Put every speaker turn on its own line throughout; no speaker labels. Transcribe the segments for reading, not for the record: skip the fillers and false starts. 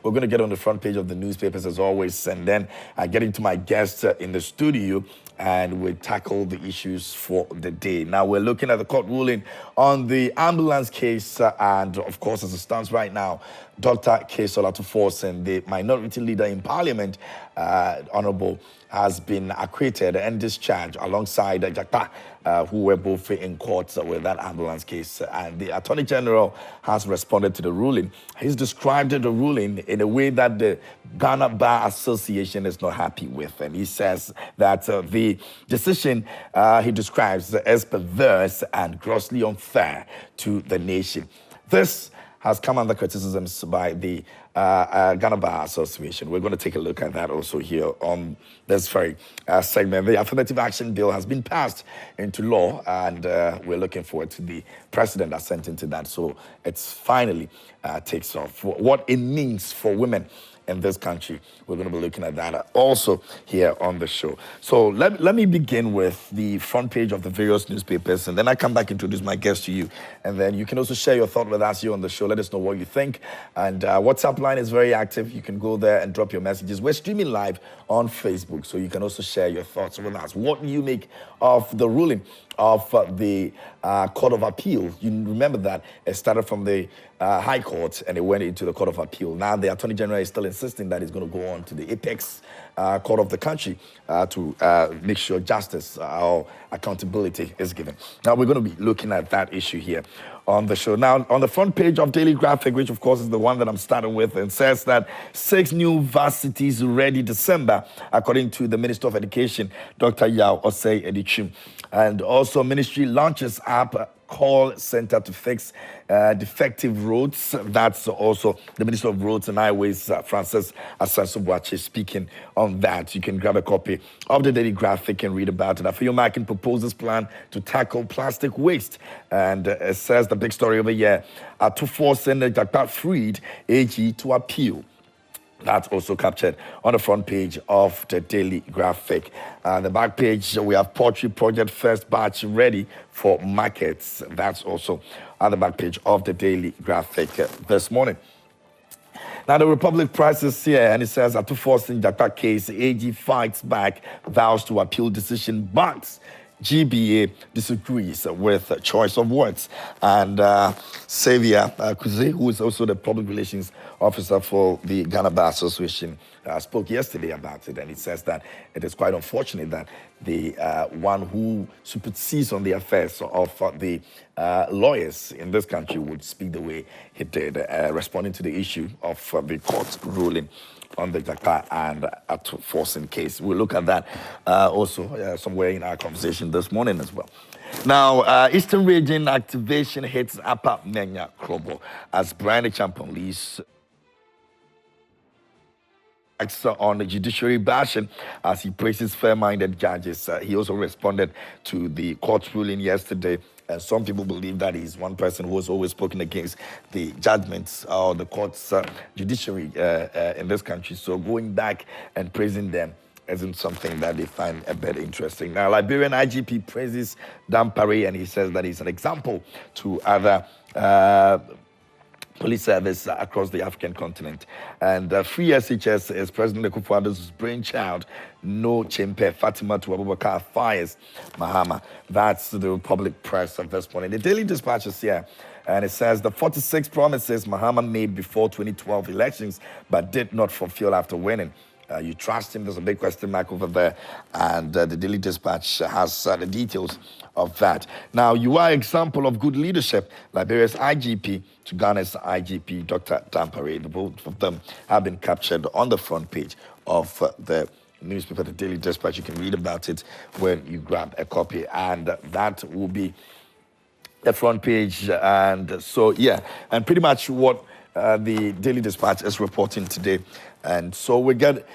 we're going to get on the front page of the newspapers as always, and then get into my guest in the studio, and we tackle the issues for the day. Now, we're looking at the court ruling on the ambulance case, and of course, as it stands right now, Dr. Kesola Forson, the minority leader in Parliament, Honorable, has been acquitted and discharged alongside Jakpa, who were both in court with that ambulance case. And the Attorney General has responded to the ruling. He's described the ruling in a way that the Ghana Bar Association is not happy with. And he says that the decision he describes as perverse and grossly unfair to the nation. This has come under criticisms by the Ghana Bar Association. We're going to take a look at that also here on this very segment. The Affirmative Action Bill has been passed into law, and we're looking forward to the president assenting to that. So it's finally takes off. What it means for women in this country, we're going to be looking at that also here on the show. So let me begin with the front page of the various newspapers, and then I come back introduce my guest to you, and then you can also share your thought with us here on the show. Let us know what you think, and WhatsApp line is very active. You can go there and drop your messages. We're streaming live on Facebook, so you can also share your thoughts with us. What do you make of the ruling of the Court of Appeal? You remember that it started from the High Court and it went into the Court of Appeal. Now the Attorney General is still insisting that it's going to go on to the apex court of the country to make sure justice or accountability is given. Now we're going to be looking at that issue here on the show. Now, on the front page of Daily Graphic, which of course is the one that I'm starting with, and says that 6 new varsities ready December, according to the Minister of Education, Dr. Yao Osei Edichim. And also, Ministry launches app call center to fix defective roads. That's also the Minister of Roads and Highways, Francis Asansobuachi, speaking on that. You can grab a copy of the Daily Graphic and read about it. Afio Makin proposes plan to tackle plastic waste. And it says the big story over here, to force Jakpa freed AG to appeal. That's also captured on the front page of the Daily Graphic. The back page, we have Poultry Project first batch ready for markets. That's also on the back page of the Daily Graphic this morning. Now, the Republic Press is here, and it says, at Forson Jakpa case, AG fights back, vows to appeal decision, but GBA disagrees with choice of words. And Xavier Kuze, who is also the public relations officer for the Ghana Bar Association, spoke yesterday about it, and he says that it is quite unfortunate that the one who supersedes on the affairs of the lawyers in this country would speak the way he did, responding to the issue of the court ruling on the Jakpa and Forson case. We'll look at that also somewhere in our conversation this morning as well. Now, Eastern Region activation hits Upper Menya Krobo as Brian Champion leads on the judiciary bashing as he praises fair-minded judges. He also responded to the court ruling yesterday. And some people believe that he's one person who has always spoken against the judgments or the court's judiciary in this country. So going back and praising them isn't something that they find a bit interesting. Now, Liberian IGP praises Dampare, and he says that he's an example to other police service across the African continent. And Free SHS is President Akufo-Addo's brainchild. No Chimpe Fatima to Abubakar fires Mahama. That's the Republic Press of this morning. The Daily Dispatch is here, and it says the 46 promises Mahama made before 2012 elections but did not fulfill after winning. You trust him? There's a big question mark over there. And the Daily Dispatch has the details of that. Now, you are an example of good leadership. Liberia's IGP to Ghana's IGP, Dr. Dampare. The both of them have been captured on the front page of the newspaper, the Daily Dispatch. You can read about it when you grab a copy. And that will be the front page. And so, yeah, and pretty much what the Daily Dispatch is reporting today. And so we get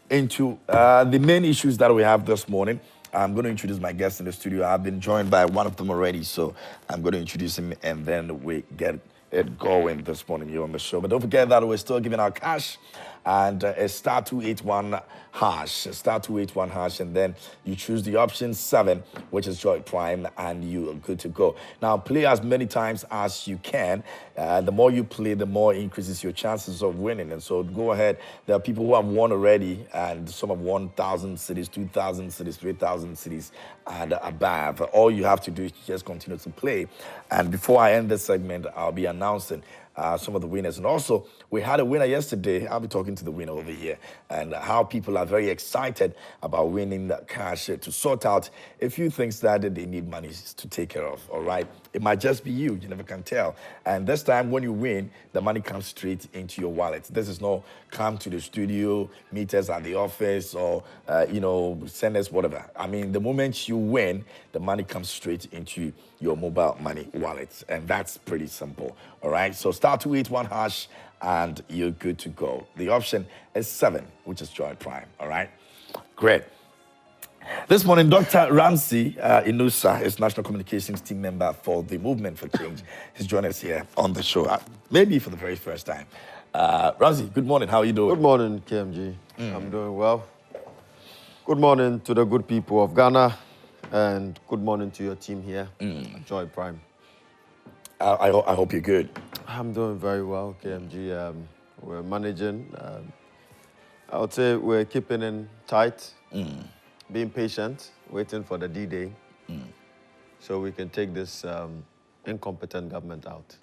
into the main issues that we have this morning. I'm going to introduce my guests in the studio. I've been joined by one of them already, so I'm going to introduce him, and then we get it going this morning here on the show. But don't forget that we're still giving out cash and it's star 281 hash, star 281 hash, and then you choose the option 7, which is Joy Prime, and you are good to go. Now, play as many times as you can. The more you play, the more increases your chances of winning. And so go ahead. There are people who have won already, and some have won 1,000 cities, 2,000 cities, 3,000 cities, and above. All you have to do is just continue to play. And before I end this segment, I'll be announcing some of the winners. And also, we had a winner yesterday. I'll be talking to the winner over here and how people are very excited about winning the cash to sort out a few things that they need money to take care of, all right? It might just be you. You never can tell. And this time, when you win, the money comes straight into your wallet. This is no come to the studio, meet us at the office, or, send us whatever. I mean, the moment you win, the money comes straight into your mobile money wallet. And that's pretty simple, all right? So star 281 hash, and you're good to go. The option is 7, which is Joy Prime, all right? Great. This morning, Dr. Ramsey Inusa is National Communications Team Member for the Movement for Change. He's joining us here on the show, maybe for the very first time. Ramsey, good morning. How are you doing?
Good morning, KMG. I'm doing well. Good morning to the good people of Ghana, and good morning to your team here, Joy Prime.
I hope you're good.
I'm doing very well, KMG. We're managing. I would say we're keeping in tight. Being patient, waiting for the D-Day, so we can take this incompetent government out.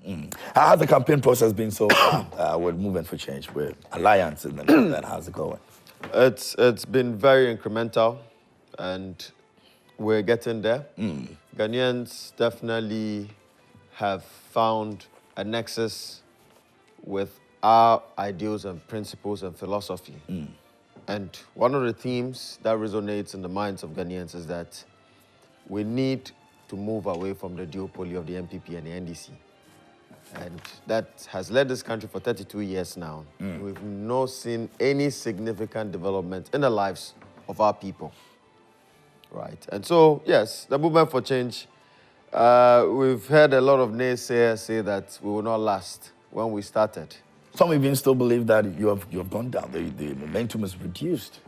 How has the campaign process been so far with Movement for Change, with Alliance, and then how's it going?
It's been very incremental, and we're getting there. Ghanaians definitely have found a nexus with our ideals and principles and philosophy. And one of the themes that resonates in the minds of Ghanaians is that we need to move away from the duopoly of the MPP and the NDC. And that has led this country for 32 years now. We've not seen any significant development in the lives of our people. Right. And so, yes, the movement for change, we've heard a lot of naysayers say that we will not last when we started.
Some even still believe that you have gone down. The momentum is reduced.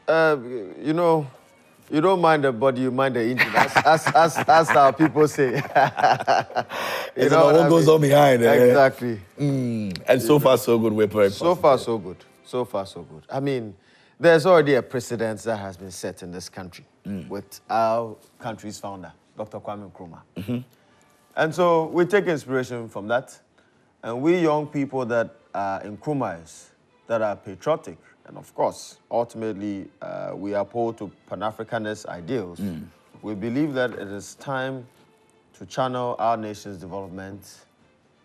You don't mind the body, you mind the engine. As our people say.
It's what goes on behind.
Exactly.
And so far, so good. We're very
So far, so good. So far, so good. I mean, there's already a precedent that has been set in this country with our country's founder, Dr. Kwame Nkrumah. And so we take inspiration from that. And we young people that are Nkrumahs, that are patriotic, and of course, ultimately, we uphold to Pan-Africanist ideals. We believe that it is time to channel our nation's development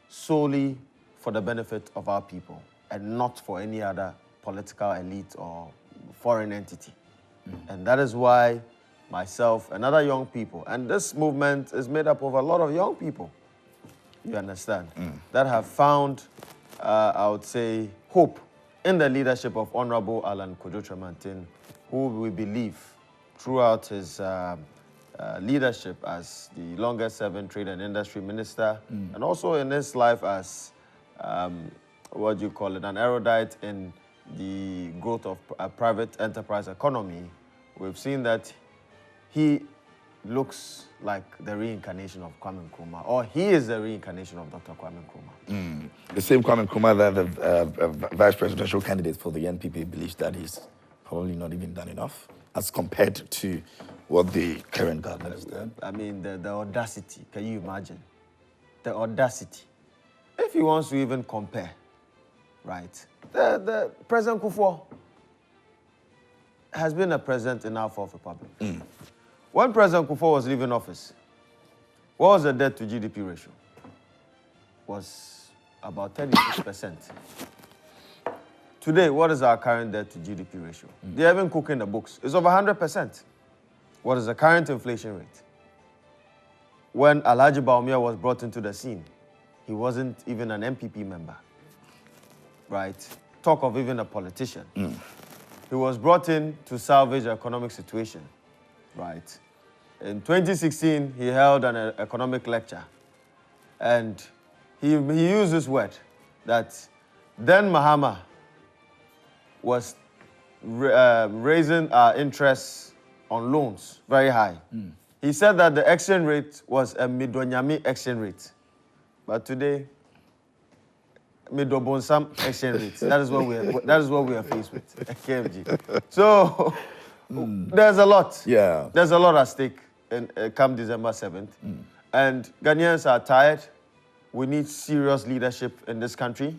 solely for the benefit of our people and not for any other political elite or foreign entity. And that is why myself and other young people, and this movement is made up of a lot of young people, you understand, that have found, I would say, hope in the leadership of Honorable Alan Kojo Tremantin, who we believe throughout his leadership as the longest-serving Trade and Industry Minister, and also in his life as, an erudite in the growth of a private enterprise economy. We've seen that he looks like the reincarnation of Kwame Nkrumah, or he is the reincarnation of Dr. Kwame Nkrumah.
The same Kwame Nkrumah that the vice presidential candidate for the NPP believes that he's probably not even done enough as compared to what the current government has done.
I mean, the audacity, can you imagine? The audacity. If he wants to even compare, right? The President Kufuor has been a president in our Fourth Republic. When President Kufuor was leaving office, what was the debt to GDP ratio? Was about 36%. Today, what is our current debt to GDP ratio? They haven't cooked in the books. It's over 100%. What is the current inflation rate? When Alhaji Baumia was brought into the scene, he wasn't even an MPP member, right? Talk of even a politician. He was brought in to salvage the economic situation. Right. In 2016, he held an economic lecture, and he used this word that then Mahama was raising our interest on loans very high. He said that the exchange rate was a midonyami exchange rate. But today, midobonsam exchange rate. That is what we are faced with. KMG. So there's a lot.
Yeah.
There's a lot at stake in, come December 7th. And Ghanaians are tired. We need serious leadership in this country.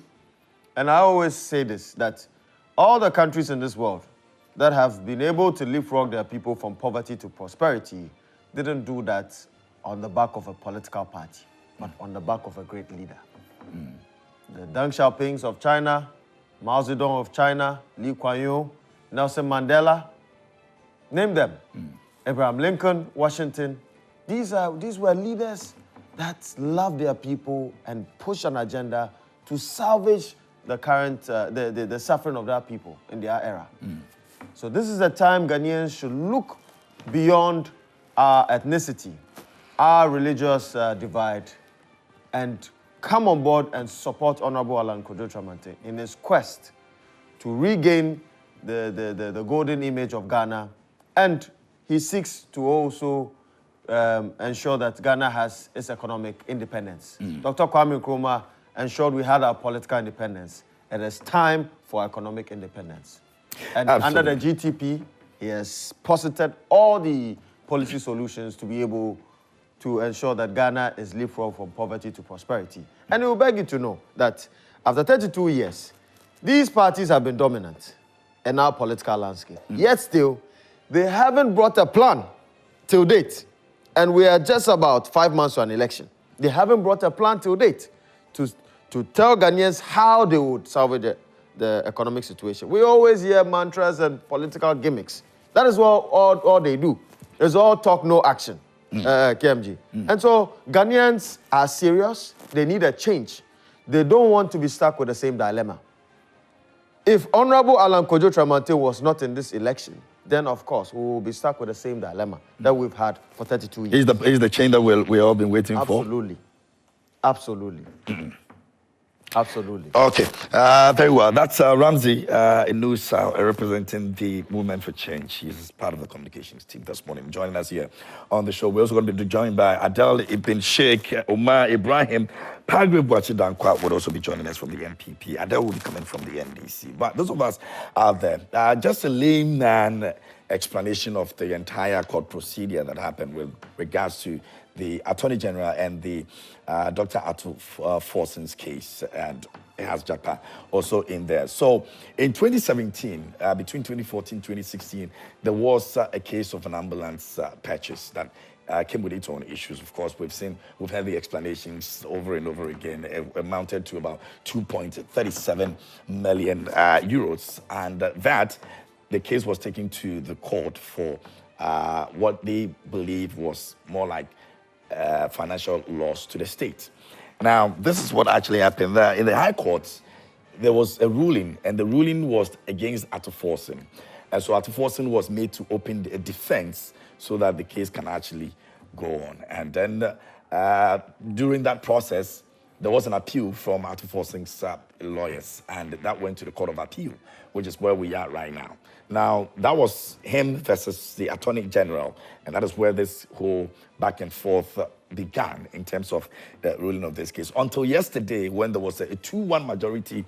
And I always say this, that all the countries in this world that have been able to leapfrog their people from poverty to prosperity didn't do that on the back of a political party, but on the back of a great leader. The Deng Xiaopings of China, Mao Zedong of China, Lee Kuan Yew, Nelson Mandela, name them. Abraham Lincoln, Washington. These were leaders that loved their people and pushed an agenda to salvage the current, the suffering of their people in their era. So this is a time Ghanaians should look beyond our ethnicity, our religious divide, and come on board and support Honorable Alan Kojo Tramante in his quest to regain the golden image of Ghana. And he seeks to also ensure that Ghana has its economic independence. Dr. Kwame Nkrumah ensured we had our political independence. It is time for economic independence. And under the GTP, he has posited all the policy solutions to be able to ensure that Ghana is leapfrog from poverty to prosperity. And we will beg you to know that after 32 years, these parties have been dominant in our political landscape. Yet still, they haven't brought a plan till date. And we are just about 5 months to an election. They haven't brought a plan till date to tell Ghanaians how they would salvage the economic situation. We always hear mantras and political gimmicks. That is all they do. It's all talk, no action, KMG. And so Ghanaians are serious. They need a change. They don't want to be stuck with the same dilemma. If Honorable Alan Kojo Tramante was not in this election, then of course we will be stuck with the same dilemma that we've had for 32 years.
Is the change that we've all been waiting for?
Absolutely. Absolutely. Absolutely.
Okay, very well. That's Ramsey Inusa representing the Movement for Change. He's part of the communications team this morning, joining us here on the show. We're also going to be joined by Adele Ibn Sheikh, Omar Ibrahim, Padre Boachi Dankwa would also be joining us from the MPP. Adele will be coming from the NDC. But those of us out there, just a layman explanation of the entire court procedure that happened with regards to the Attorney General and the Dr. Forson's case, and it has Jakpa also in there. So in 2017, between 2014 and 2016, there was a case of an ambulance purchase that came with its own issues. Of course, we've had the explanations over and over again. It amounted to about 2.37 million euros, and that the case was taken to the court for what they believe was more like financial loss to the state. Now, this is what actually happened. In the High Court, there was a ruling, and the ruling was against Forson. And so Forson was made to open a defense so that the case can actually go on. And then during that process, there was an appeal from Forson's lawyers, and that went to the Court of Appeal, which is where we are right now. Now, that was him versus the Attorney General, and that is where this whole back and forth began in terms of the ruling of this case. Until yesterday, when there was a 2-1 majority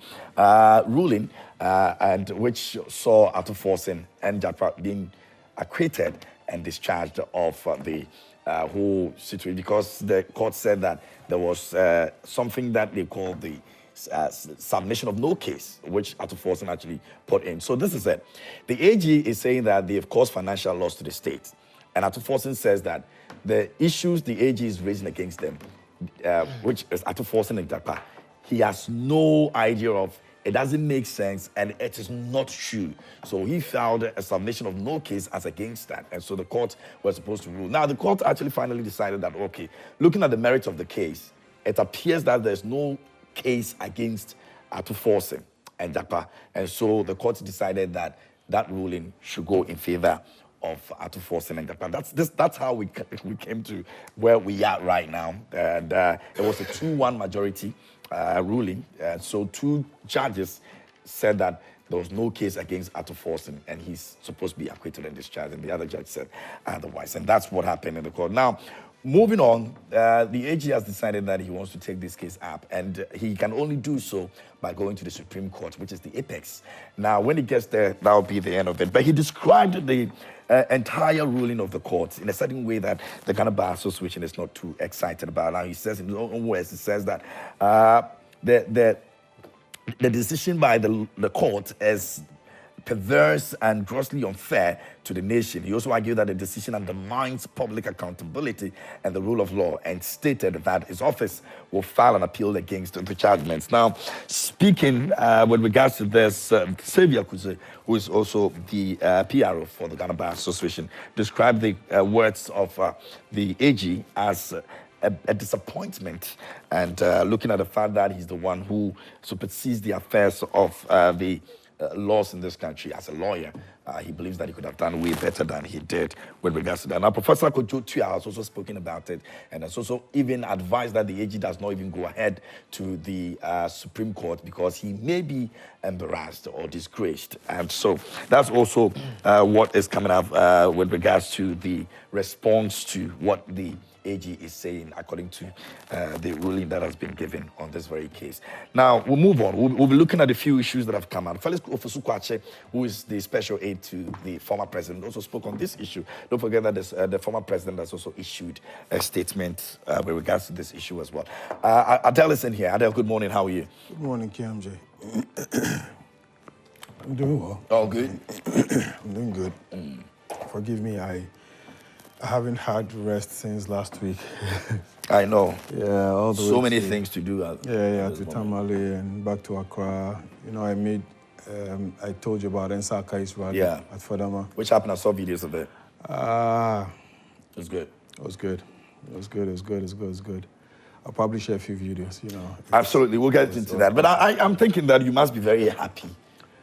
ruling, and which saw Forson and Jakpa being acquitted and discharged of the whole situation, because the court said that there was something that they called the submission of no case, which Forson actually put in. So this is it. The AG is saying that they have caused financial loss to the state. And Forson says that the issues the AG is raising against them, which is Forson and Jakpa, he has no idea of. It doesn't make sense, and it is not true. So he filed a submission of no case as against that. And so the court was supposed to rule. Now, the court actually finally decided that, okay, looking at the merits of the case, it appears that there's no case against Forson and Jakpa. And so the court decided that that ruling should go in favor of Forson and Jakpa. That's how we came to where we are right now. And it was a 2-1 majority ruling. So 2 judges said that there was no case against Forson, and he's supposed to be acquitted and discharged, and the other judge said otherwise. And that's what happened in the court. Now, moving on, the AG has decided that he wants to take this case up, and he can only do so by going to the Supreme Court, which is the apex. Now, when he gets there, that'll be the end of it. But he described the entire ruling of the court in a certain way that the Ghana Bar Association is not too excited about. Now, he says in his own words, he says that the decision by the court is perverse and grossly unfair to the nation. He also argued that the decision undermines public accountability and the rule of law, and stated that his office will file an appeal against the judgments. Now, speaking with regards to this, Xavier Kuse, who is also the PRO for the Ghana Bar Association, described the words of the AG as a disappointment, and looking at the fact that he's the one who supersedes the affairs of the laws in this country as a lawyer, he believes that he could have done way better than he did with regards to that. Now, Professor Kojo Tuya has also spoken about it, and has also even advised that the AG does not even go ahead to the Supreme Court because he may be embarrassed or disgraced. And so that's also what is coming up with regards to the response to what the AG is saying, according to the ruling that has been given on this very case. Now, we'll move on. We'll be looking at a few issues that have come out. Felix Ofosu Kwakye, who is the special aide to the former president, also spoke on this issue. Don't forget that the former president has also issued a statement with regards to this issue as well. Adele is in here. Adele, good morning. How are you?
Good morning, KMJ. I'm doing well.
All good?
I'm doing good. Forgive me, I haven't had rest since last week.
I know.
Yeah, all the way
so many things to do.
To Tamale and back to Accra. You know, I told you about Nsaka Israel at Fadama.
Which happened? I saw videos of it. It was good.
It was good. It was good. It was good. It was good. It was good. I'll probably share a few videos, you know.
Absolutely. We'll get into that. But I'm thinking that you must be very happy,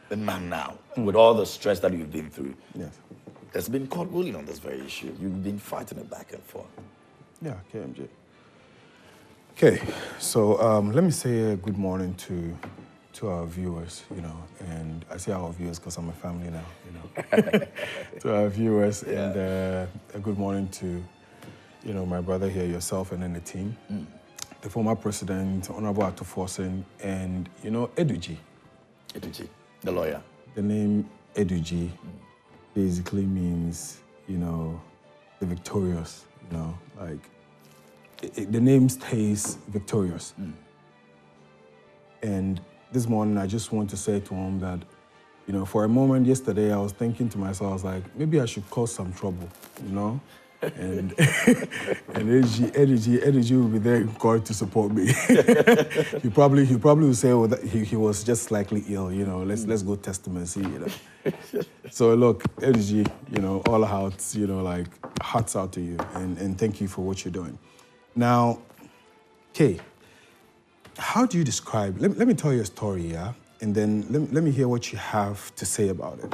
the man now, with all the stress that you've been through.
Yes.
There's been court ruling on this very issue. You've been fighting it back and forth.
Yeah, KMJ. Okay, so let me say good morning to our viewers, you know, and I say our viewers because I'm a family now, you know. To our viewers, and a good morning to, you know, my brother here, yourself, and then the team. The former president, Honorable Forson, and, you know, Eduji.
Eduji, the lawyer.
The name Eduji basically means, you know, the victorious, you know, like, the name stays victorious. And this morning, I just want to say to him that, you know, for a moment yesterday, I was thinking to myself, I was like, maybe I should cause some trouble, you know? And Energy will be there in court to support me. he probably will say, well, that he was just slightly ill, you know, let's go test him and see, you know. So look, Energy, you know, all hearts, you know, like, hearts out to you, and thank you for what you're doing. Now, Kay, how do you describe, let me tell you a story, yeah? And then let me hear what you have to say about it.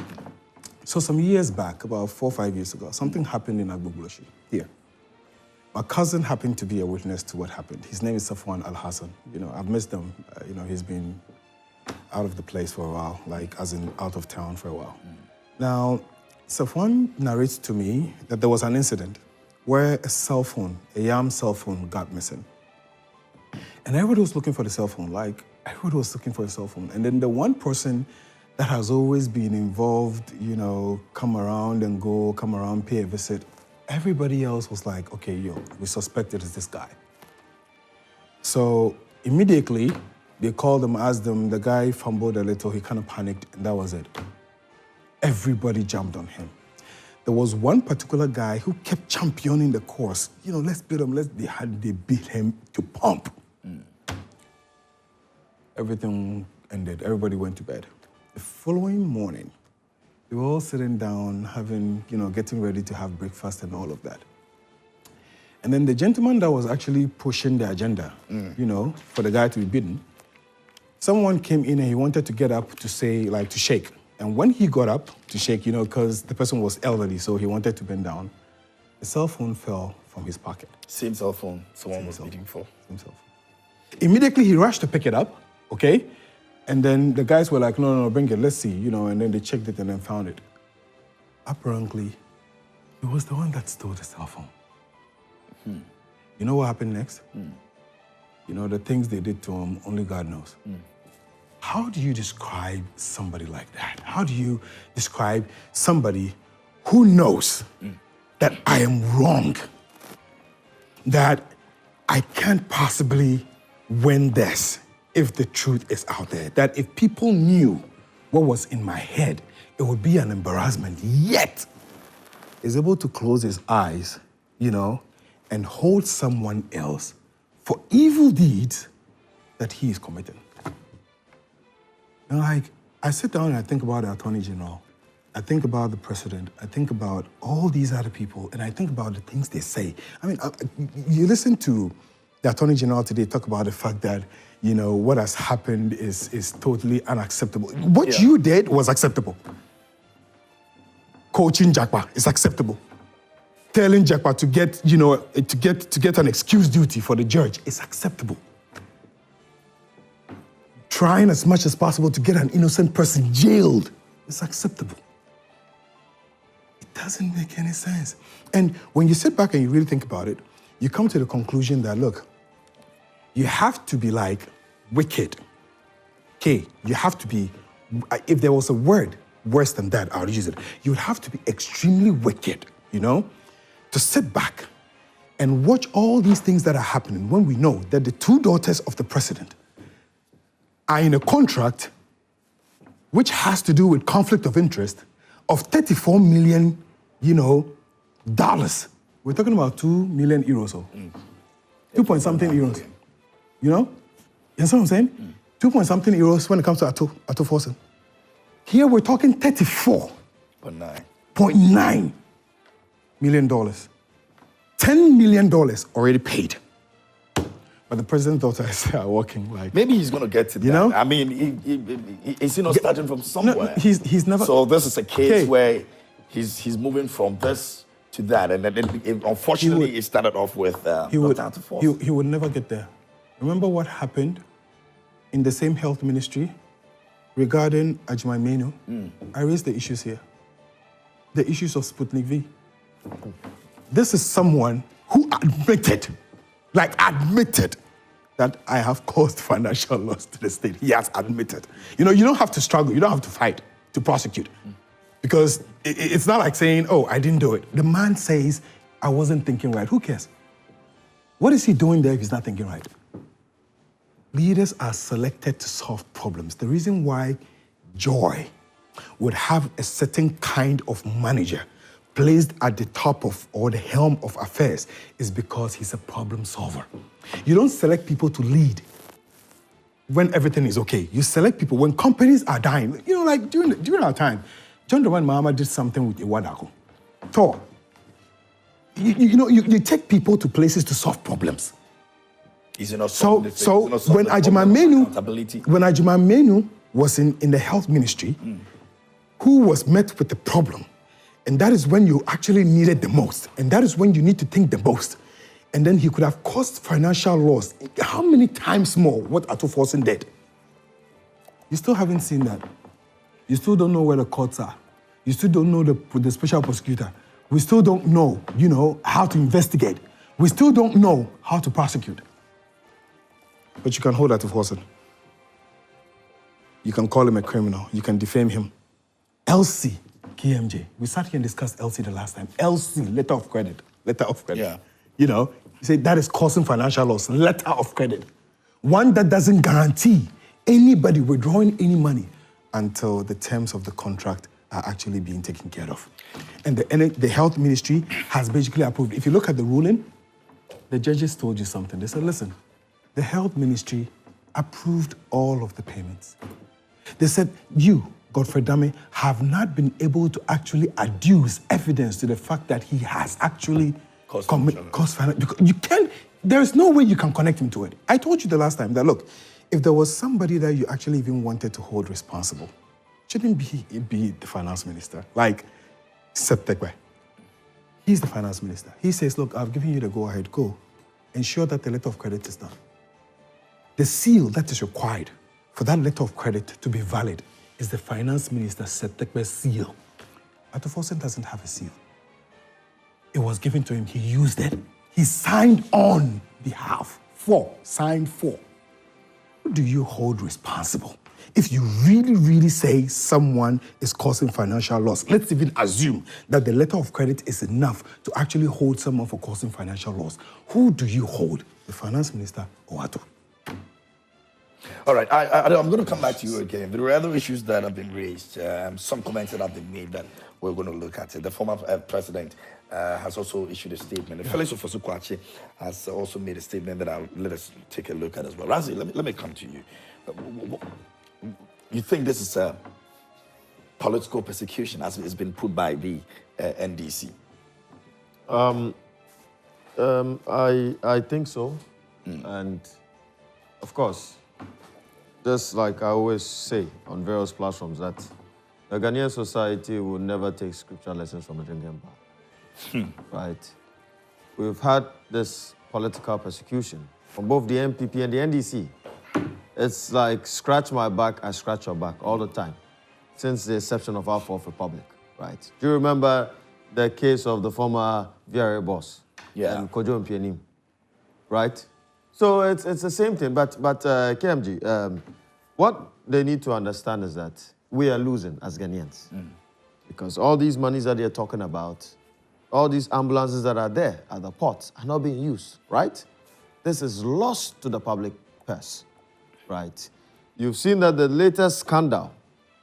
So some years back, about 4 or 5 years ago, something happened in Agbogboshi here. My cousin happened to be a witness to what happened. His name is Safwan Al-Hassan. You know, I've missed him. You know, he's been out of the place for a while, like as in out of town for a while. Now, Safwan narrates to me that there was an incident where a cell phone, a YAM cell phone, got missing. And everybody was looking for the cell phone, like everybody was looking for a cell phone. And then the one person that has always been involved, you know, come around and go, come around, pay a visit. Everybody else was like, okay, yo, we suspect it is this guy. So immediately, they called him, asked him, the guy fumbled a little, he kind of panicked, and that was it. Everybody jumped on him. There was one particular guy who kept championing the course. You know, let's beat him, they beat him to pump. Everything ended, everybody went to bed. The following morning, they were all sitting down, having, you know, getting ready to have breakfast and all of that. And then the gentleman that was actually pushing the agenda, you know, for the guy to be beaten, someone came in and he wanted to get up to say, like, to shake. And when he got up to shake, you know, because the person was elderly, so he wanted to bend down, the cell phone fell from his pocket.
Same cell phone someone was beating for.
Same cell phone. Immediately, he rushed to pick it up, okay? And then the guys were like, no, bring it, let's see, and then they checked it and then found it. Apparently, it was the one that stole the cell phone. You know what happened next? The things they did to him, only God knows. How do you describe somebody like that? How do you describe somebody who knows that I am wrong, that I can't possibly win this if the truth is out there, that if people knew what was in my head, it would be an embarrassment, yet is able to close his eyes, and hold someone else for evil deeds that he is committing. And I sit down and I think about the Attorney General, I think about the President, I think about all these other people, and I think about the things they say. I mean, you listen to the Attorney General today talk about the fact that, what has happened is totally unacceptable. What you did was acceptable. Coaching Jakpa is acceptable. Telling Jakpa to get an excuse duty for the judge is acceptable. Trying as much as possible to get an innocent person jailed is acceptable. It doesn't make any sense. And when you sit back and you really think about it, you come to the conclusion that, look, you have to be like wicked. Okay, you have to be, if there was a word worse than that, I would use it. You would have to be extremely wicked, to sit back and watch all these things that are happening when we know that the two daughters of the president are in a contract which has to do with conflict of interest of 34 million, dollars. We're talking about 2 million euros or 2 point something euros. You know what I'm saying? 2 point something euros when it comes to Atto Forson. Here we're talking $34.9 million. $10 million already paid. But the president's daughters are working like...
Maybe he's going to get to that. I mean, is he not starting from somewhere?
No, he's never...
So this is a case where he's moving from this to that. And then unfortunately, it started off with Dr. Forson.
He would never get there. Remember what happened in the same health ministry regarding Ajimai Menu? I raised the issues here. The issues of Sputnik V. This is someone who admitted that I have caused financial loss to the state. He has admitted. You don't have to struggle. You don't have to fight to prosecute. Because it's not like saying, oh, I didn't do it. The man says, I wasn't thinking right. Who cares? What is he doing there if he's not thinking right? Leaders are selected to solve problems. The reason why Joy would have a certain kind of manager placed at the top of or the helm of affairs is because he's a problem solver. You don't select people to lead when everything is okay. You select people when companies are dying. Like during our time, John Dramani Mahama did something with Iwadako. Tor. You take people to places to solve problems. So when Ajimai Menu was in the health ministry, who was met with the problem, and that is when you actually needed the most, and that is when you need to think the most, and then he could have caused financial loss. How many times more what Atto Forson did? You still haven't seen that. You still don't know where the courts are. You still don't know the special prosecutor. We still don't know, how to investigate. We still don't know how to prosecute. But you can hold Atto Forson. You can call him a criminal. You can defame him. LC, KMJ. We sat here and discussed LC the last time. LC, letter of credit.
Yeah.
You say that is causing financial loss. Letter of credit. One that doesn't guarantee anybody withdrawing any money until the terms of the contract are actually being taken care of. And the health ministry has basically approved. If you look at the ruling, the judges told you something. They said, listen, the health ministry approved all of the payments. They said, you, Godfrey Dame, have not been able to actually adduce evidence to the fact that he has actually caused financial. Because you can't, there is no way you can connect him to it. I told you the last time that, look, if there was somebody that you actually even wanted to hold responsible, shouldn't be the finance minister, like Septekwe. He's the finance minister. He says, look, I've given you the go-ahead, go. Ensure that the letter of credit is done. The seal that is required for that letter of credit to be valid is the finance minister Jakpa's seal. But Forson doesn't have a seal. It was given to him, he used it. He signed on behalf signed for. Who do you hold responsible? If you really, really say someone is causing financial loss, let's even assume that the letter of credit is enough to actually hold someone for causing financial loss. Who do you hold? The finance minister or Ato?
All right, I'm going to come back to you again. There are other issues that have been raised, some comments that have been made that we're going to look at. The former president has also issued a statement. The Felix Ofosu-Kwakye has also made a statement that let us take a look at as well. Razi, let me come to you. You think this is a political persecution as it's been put by the NDC?
I think so. And of course, just like I always say on various platforms, that the Ghanaian society will never take scripture lessons from a drinking bar. Right? We've had this political persecution from both the MPP and the NDC. It's like scratch my back, I scratch your back all the time, since the inception of our Fourth Republic, right? Do you remember the case of the former VRA boss?
Yeah.
And Kojo Mpianim, right? So it's the same thing, but KMG, what they need to understand is that we are losing as Ghanaians. Because all these monies that they're talking about, all these ambulances that are there at the ports are not being used, right? This is lost to the public purse. Right. You've seen that the latest scandal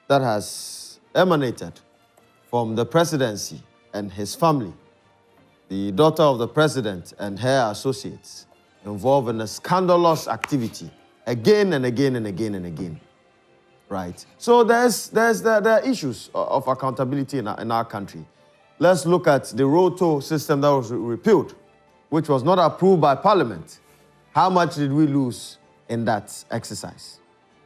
that has emanated from the presidency and his family, the daughter of the president and her associates, involved in a scandalous activity again and again and again and again. Right. So there are issues of accountability in our country. Let's look at the road toll system that was repealed, which was not approved by Parliament. How much did we lose in that exercise?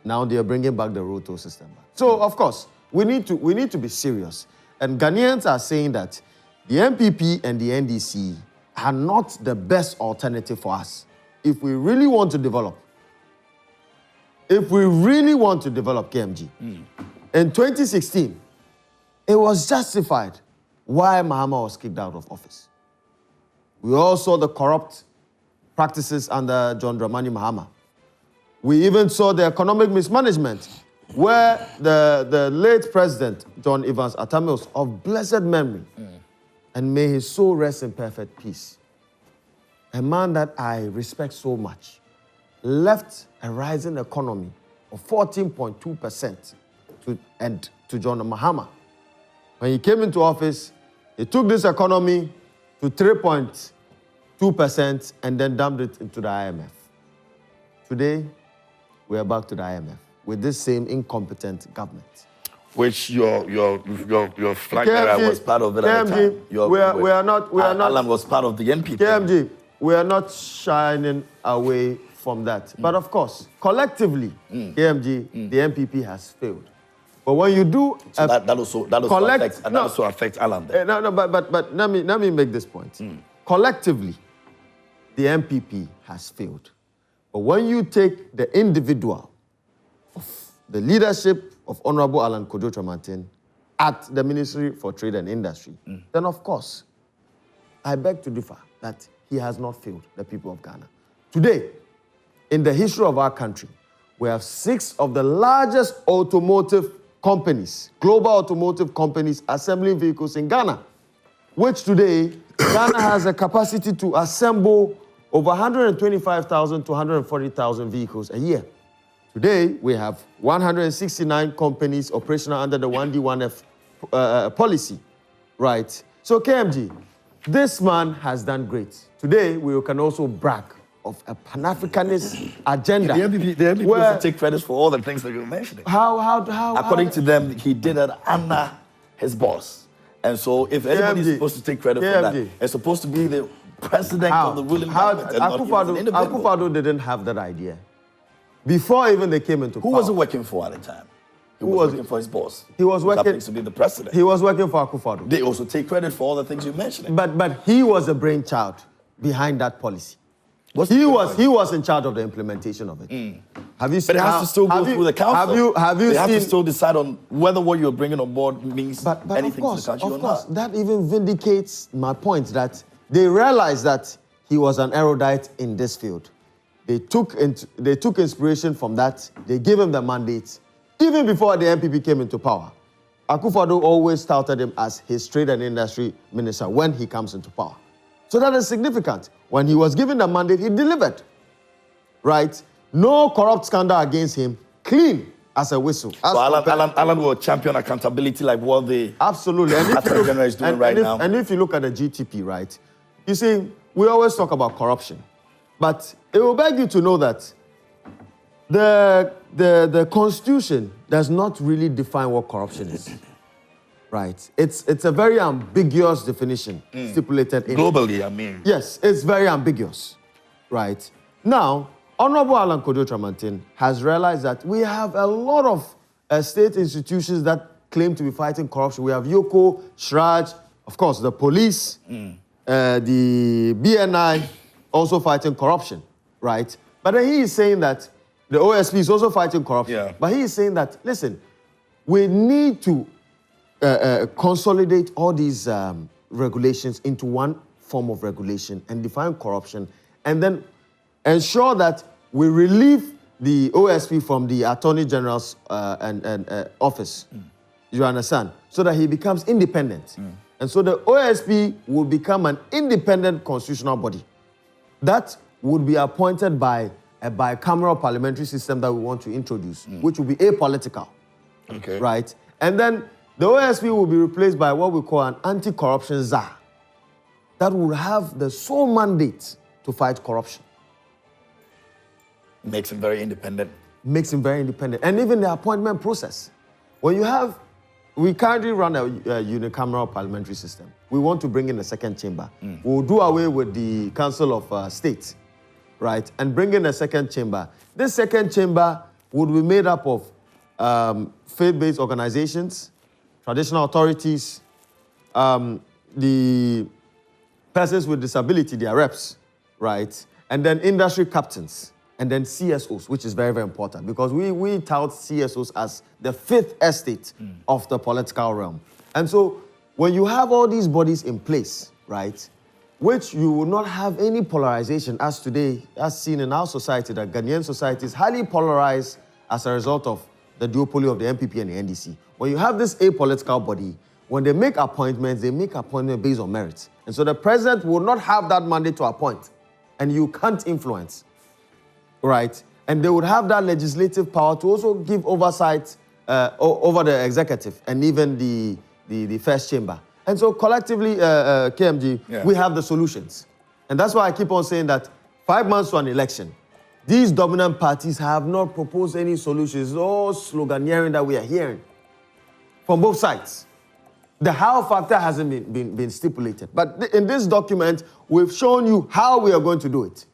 Now they are bringing back the road toll system back. So, of course, we need to be serious. And Ghanaians are saying that the MPP and the NDC are not the best alternative for us. If we really want to develop, KMG, in 2016, it was justified why Mahama was kicked out of office. We all saw the corrupt practices under John Dramani Mahama. We even saw the economic mismanagement where the late president, John Evans Atta Mills, of blessed memory, and may his soul rest in perfect peace, a man that I respect so much, left a rising economy of 14.2% to John Mahama. When he came into office, he took this economy to 3.2% and then dumped it into the IMF. Today, we are back to the IMF with this same incompetent government.
Which your flag bearer was part of it at the time. Alan was part of the NPP.
KMG, we are not shining away from that. But of course, collectively, KMG, the NPP has failed. But when you do...
So that also affects Alan then.
But let me make this point. Collectively, the NPP has failed. But when you take the individual of the leadership of Honorable Alan Kojo Tramantin at the Ministry for Trade and Industry, then of course, I beg to differ that he has not failed the people of Ghana. Today, in the history of our country, we have 6 of the largest automotive companies, global automotive companies, assembling vehicles in Ghana, which today, Ghana has a capacity to assemble over 125,000 to 140,000 vehicles a year. Today, we have 169 companies operational under the 1D1F policy, right? So, KMG, this man has done great. Today, we can also brag of a Pan-Africanist agenda.
The MPP will take credit for all the things that you're mentioning. According to them, he did it under his boss. And so if anybody is supposed to take credit for that, it's supposed to be the president of the ruling government.
Akufo-Addo didn't have that idea. Before even they came into power.
Who was he working for at the time? He was working for his boss.
He was working
to be the president.
He was working for Akufo-Addo.
They also take credit for all the things you mentioned.
But he was the brainchild behind that policy. He was in charge of the implementation of it. Have you seen?
But it has to still go through the council.
Have you
they
seen?
have to still decide on whether what you're bringing on board means anything to the country or
of course,
not.
that even vindicates my point that they realized that he was an erudite in this field. They took inspiration from that. They gave him the mandate. Even before the NPP came into power, Akufo-Addo always touted him as his trade and industry minister when he comes into power. So that is significant. When he was given the mandate, he delivered. Right? No corrupt scandal against him. Clean as a whistle.
So Alan will champion accountability like what the
absolutely.
Attorney General is doing right now.
And if you look at the GTP, right, you see, we always talk about corruption. But it will beg you to know that the Constitution does not really define what corruption is. Right? It's a very ambiguous definition stipulated in
globally, I mean.
Yes, it's very ambiguous. Right? Now, Honorable Alan Kojo Tramantin has realized that we have a lot of state institutions that claim to be fighting corruption. We have Yoko, Shraj, of course, the police, the BNI, also fighting corruption, right? But then he is saying that the OSP is also fighting corruption.
Yeah.
But he is saying that, listen, we need to consolidate all these regulations into one form of regulation and define corruption, and then ensure that we relieve the OSP from the Attorney General's office. You understand? So that he becomes independent. And so the OSP will become an independent constitutional body that would be appointed by a bicameral parliamentary system that we want to introduce, which will be apolitical.
Okay.
Right? And then the OSP will be replaced by what we call an anti-corruption czar that will have the sole mandate to fight corruption.
Makes him very independent.
Makes him very independent. And even the appointment process. When you have, we currently run a unicameral parliamentary system. We want to bring in a second chamber. We'll do away with the Council of State, right? And bring in a second chamber. This second chamber would be made up of faith-based organizations, traditional authorities, the persons with disability, their reps, right? And then industry captains. And then CSOs, which is very, very important because we tout CSOs as the fifth estate of the political realm. And so when you have all these bodies in place, right, which you will not have any polarization as today, as seen in our society, the Ghanaian society is highly polarized as a result of the duopoly of the NPP and the NDC. When you have this apolitical body, when they make appointments based on merit. And so the president will not have that mandate to appoint, and you can't influence. Right, and they would have that legislative power to also give oversight over the executive and even the first chamber. And so collectively, KMG, we have the solutions. And that's why I keep on saying that 5 months to an election, these dominant parties have not proposed any solutions. It's all sloganeering that we are hearing from both sides. The how factor hasn't been stipulated. But in this document, we've shown you how we are going to do it.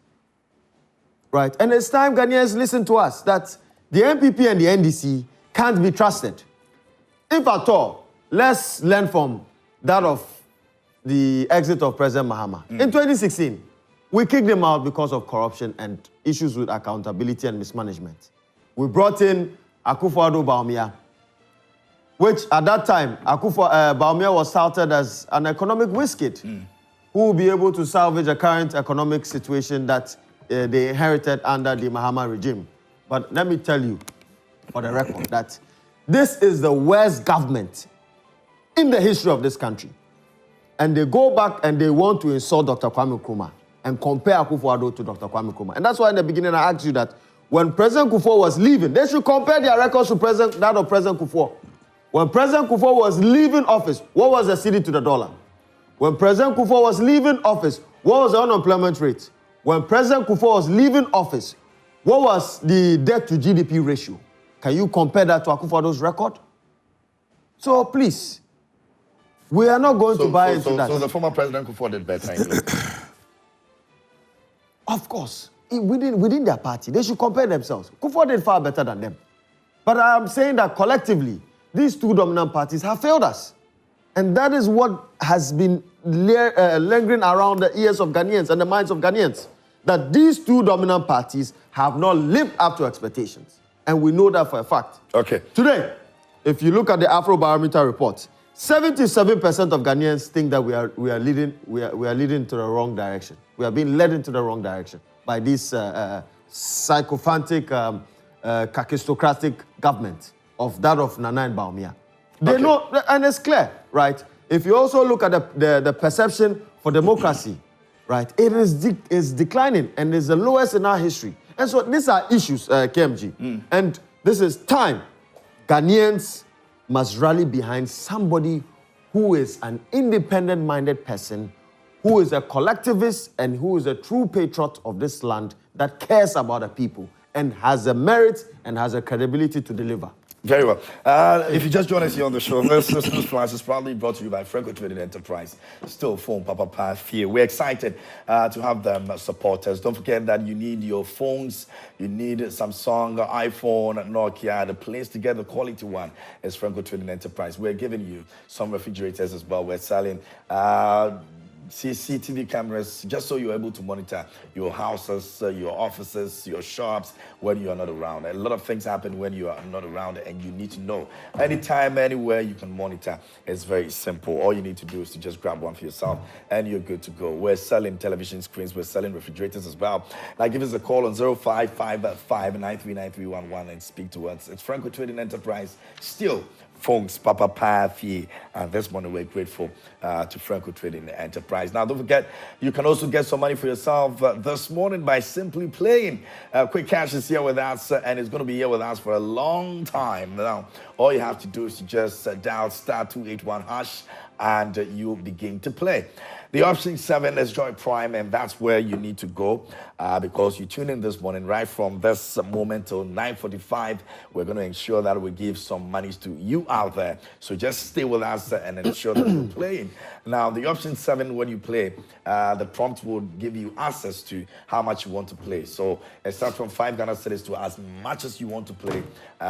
Right? And it's time Ghanaians listen to us that the NPP and the NDC can't be trusted. If at all, let's learn from that of the exit of President Mahama. In 2016, we kicked him out because of corruption and issues with accountability and mismanagement. We brought in Akufo-Addo Bawumia, which at that time, Bawumia was touted as an economic whiz-kid who will be able to salvage a current economic situation that they inherited under the Mahama regime. But let me tell you, for the record, that this is the worst government in the history of this country. And they go back and they want to insult Dr. Kwame Nkrumah and compare Akufo-Addo to Dr. Kwame Nkrumah. And that's why in the beginning I asked you that when President Kufuor was leaving, they should compare their records to that of President Kufuor. When President Kufuor was leaving office, what was the cedi to the dollar? When President Kufuor was leaving office, what was the unemployment rate? When President Kufuor was leaving office, what was the debt to GDP ratio? Can you compare that to Akufo-Addo's record? So please, we are not going to buy into that.
So the former President Kufuor did better.
Of course, within their party, they should compare themselves. Kufuor did far better than them. But I'm saying that collectively, these two dominant parties have failed us. And that is what has been lingering around the ears of Ghanaians and the minds of Ghanaians. that these two dominant parties have not lived up to expectations. And we know that for a fact.
Okay.
Today, if you look at the Afrobarometer report, 77% of Ghanaians think that we are leading to the wrong direction. We are being led into the wrong direction by this sycophantic, kakistocratic government of Nana and Baumia. They know, and it's clear, right? If you also look at the perception for democracy, right, it is declining and is the lowest in our history. And so these are issues, KMG. And this is time. Ghanaians must rally behind somebody who is an independent-minded person, who is a collectivist and who is a true patriot of this land that cares about the people and has the merit and has the credibility to deliver.
Very well. If you just joined us here on the show, this news flash is proudly brought to you by Franco Trading Enterprise. Still phone Papa Path here. We're excited to have them support us. Don't forget that you need your phones. You need Samsung, iPhone, Nokia. The place to get the quality one is Franco Trading Enterprise. We're giving you some refrigerators as well. We're selling CCTV cameras, just so you're able to monitor your houses, your offices, your shops when you are not around. A lot of things happen when you are not around, and you need to know. Anytime, anywhere, you can monitor. It's very simple. All you need to do is to just grab one for yourself, and you're good to go. We're selling television screens. We're selling refrigerators as well. Now, give us a call on 0555-939-3111 and speak to us. It's Franco Trading Enterprise. Still, phones, Papa Pafi, and this morning we're grateful to Franco Trading Enterprise. Now, don't forget, you can also get some money for yourself this morning by simply playing. Quick Cash is here with us, and it's going to be here with us for a long time. Now, all you have to do is to just dial *281# and you begin to play. The option 7 is Joy Prime, and that's where you need to go because you tune in this morning. Right from this moment till 9:45, we're going to ensure that we give some monies to you out there. So just stay with us and ensure that you're playing. Now, the option 7, when you play, the prompt will give you access to how much you want to play. So it starts from 5 Ghana cedis to as much as you want to play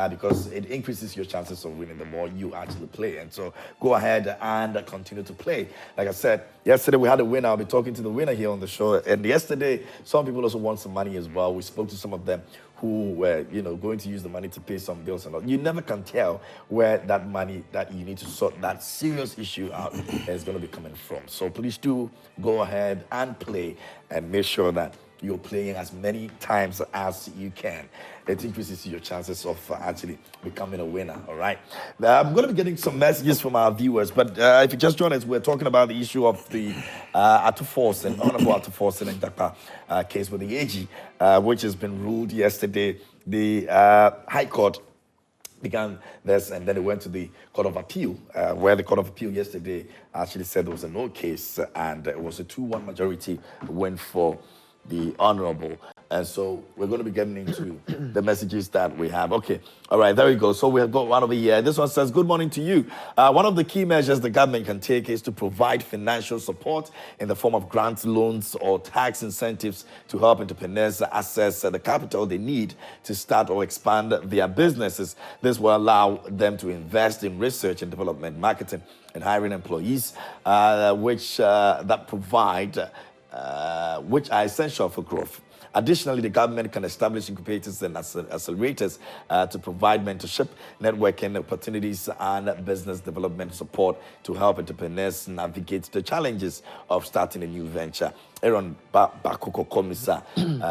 because it increases your chances of winning the more you actually play. And so go ahead and continue to play. Like I said, yesterday we had a winner. I'll be talking to the winner here on the show. And yesterday, some people also want some money as well. We spoke to some of them who were, going to use the money to pay some bills and all. You never can tell where that money that you need to sort that serious issue out is going to be coming from. So please do go ahead and play and make sure that you're playing as many times as you can. It increases your chances of actually becoming a winner, all right? I'm going to be getting some messages from our viewers, but if you just joined us, we're talking about the issue of the Forson, Honorable Forson and Jakpa case with the AG, which has been ruled yesterday. The High Court began this, and then it went to the Court of Appeal, where the Court of Appeal yesterday actually said there was a no case, and it was a 2-1 majority win for the Honorable. And so we're going to be getting into the messages that we have. Okay, all right, there we go. So we have got one over here. This one says, good morning to you. One of the key measures the government can take is to provide financial support in the form of grants, loans, or tax incentives to help entrepreneurs access the capital they need to start or expand their businesses. This will allow them to invest in research and development, marketing, and hiring employees, which are essential for growth. Additionally, the government can establish incubators and accelerators to provide mentorship, networking opportunities, and business development support to help entrepreneurs navigate the challenges of starting a new venture. Aaron Bakoko Komisa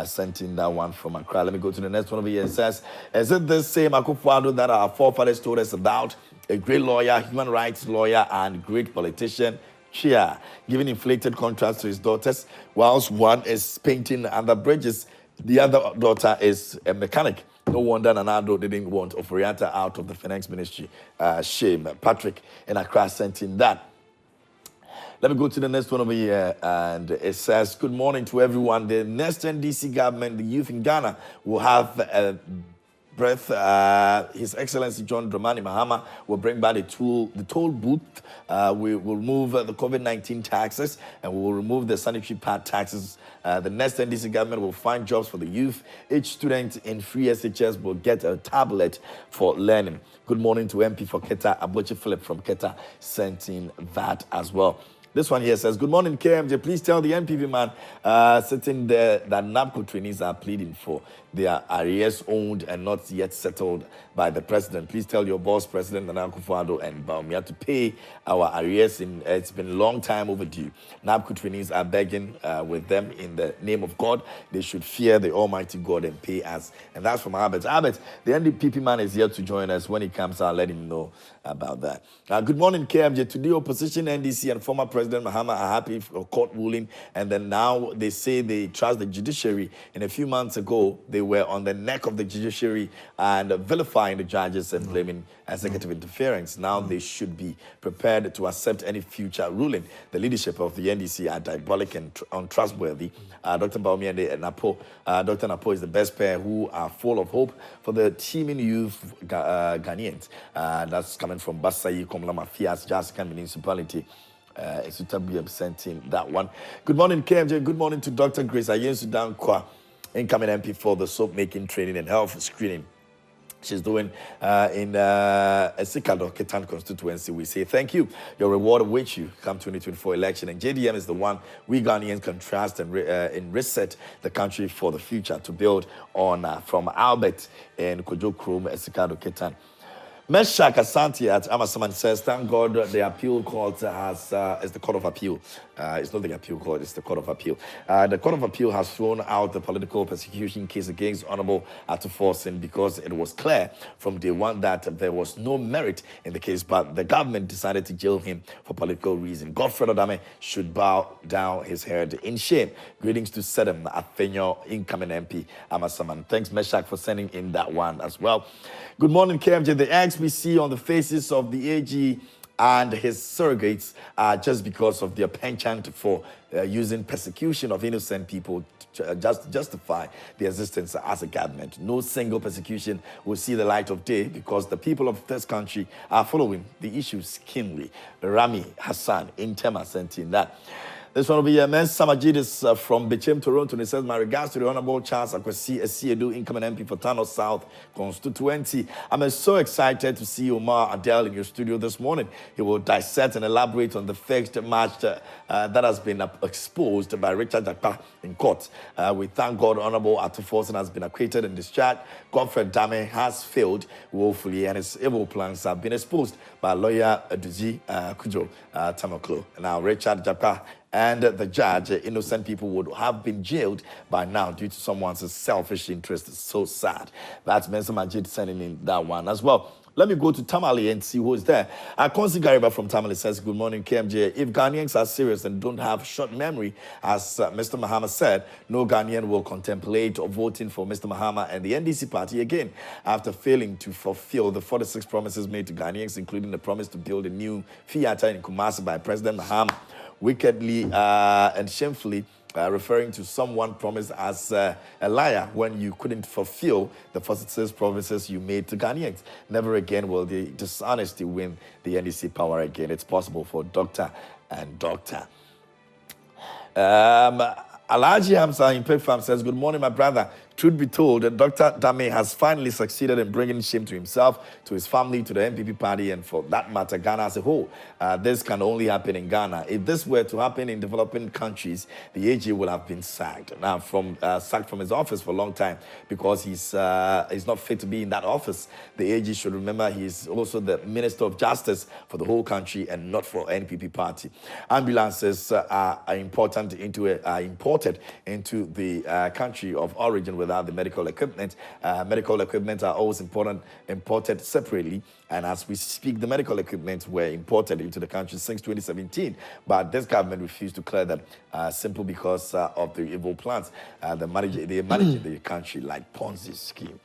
sent in that one from Accra. Let me go to the next one over here. It says, is it the same Akufo-Addo that our forefathers told us about? A great lawyer, human rights lawyer, and great politician? Chia, giving inflated contracts to his daughters, whilst one is painting under bridges, the other daughter is a mechanic. No wonder Nanado didn't want Oforiatta out of the finance ministry. Shame. Patrick in Accra sent in that. Let me go to the next one over here, and it says, good morning to everyone. The next NDC government, the youth in Ghana, will have a breath. His Excellency John Dramani Mahama will bring back the toll booth. We will remove the COVID-19 taxes, and we will remove the sanitary pad taxes. The next NDC government will find jobs for the youth. Each student in free SHS will get a tablet for learning. Good morning to MP for Keta. Abochi Philip from Keta sent in that as well. This one here says, good morning, KMJ. Please tell the NPP man sitting there that NABCO trainees are pleading for. They are arrears owned and not yet settled by the president. Please tell your boss, President Nana Akufo-Addo and Bawumia, to pay our arrears. It's been a long time overdue. NABCO trainees are begging with them in the name of God. They should fear the Almighty God and pay us. And that's from Albert. Albert, the NPP man is here to join us. When he comes, I'll let him know about that. Good morning, KMJ. Today, opposition, NDC, and former President Mahama are happy for a court ruling, and then now they say they trust the judiciary. And a few months ago, they were on the neck of the judiciary and vilifying the judges and blaming executive interference. Now they should be prepared to accept any future ruling. The leadership of the NDC are diabolic and untrustworthy. Dr. Bawumia and Napo, Dr. Napo is the best pair who are full of hope for the teeming youth Ghanaians. That's coming from Basayi, Komla Mafias, Jasikan Municipality. Esutabi sent him that one. Good morning, KMJ. Good morning to Dr. Grace Ayensu Dankwa, incoming MP for the soap making training and health screening. She's doing in Sikado Ketan constituency. We say thank you. Your reward awaits you come 2024 election. And JDM is the one we Ghanaians can trust and reset the country for the future to build on from Albert and Kojo Krum, Sikado Ketan. Meshach Asante at Amasaman says, thank God the appeal court is the Court of Appeal. It's not the appeal court, it's the Court of Appeal. The Court of Appeal has thrown out the political persecution case against Honorable Forson because it was clear from day one that there was no merit in the case, but the government decided to jail him for political reasons. Godfrey Odame should bow down his head in shame. Greetings to Sedem Afenyo, incoming MP Amasaman. Thanks, Meshach, for sending in that one as well. Good morning, KMJ. The eggs we see on the faces of the AG and his surrogates just because of their penchant for using persecution of innocent people to justify the existence as a government. No single persecution will see the light of day because the people of this country are following the issues keenly. Rami Hassan in Tema sent in that. This one will be Mens Samajidis from Bechem, Toronto. And he says, my regards to the Honorable Charles Akwesi Esiedu, incoming MP for Tano South constituency. I'm so excited to see Omar Adele in your studio this morning. He will dissect and elaborate on the fixed match that has been exposed by Richard Jakpa in court. We thank God Honorable Forson has been acquitted and discharged. Godfrey Dame has failed woefully and his evil plans have been exposed by lawyer Aduji Kujo Tamaklo. Now, Richard Jakpa and the judge, innocent people would have been jailed by now due to someone's selfish interest. It's so sad. That's Mensa Majid sending in that one as well. Let me go to Tamale and see who is there. Konsi Gariba from Tamale says, good morning, KMJ. If Ghanaians are serious and don't have short memory, as Mr. Mahama said, no Ghanaian will contemplate voting for Mr. Mahama and the NDC party again after failing to fulfill the 46 promises made to Ghanaians, including the promise to build a new theater in Kumasi by President Mahama. Wickedly and shamefully referring to someone promised as a liar when you couldn't fulfill the 46 promises you made to Ghanaians. Never again will the dishonesty win the NDC power again. It's possible for doctor and doctor. Alaji Hamza in Pig Farm says, good morning, my brother. Truth be told, Dr. Dame has finally succeeded in bringing shame to himself, to his family, to the NPP party, and for that matter, Ghana as a whole. This can only happen in Ghana. If this were to happen in developing countries, the AG will have been sacked. Now, sacked from his office for a long time because he's not fit to be in that office. The AG should remember he's also the Minister of Justice for the whole country and not for NPP party. Ambulances are imported into the country of origin without the medical equipment. Medical equipment are always imported separately. And as we speak, the medical equipment were imported into the country since 2017. But this government refused to clear them simply because of the evil plans. They manage the country like Ponzi scheme.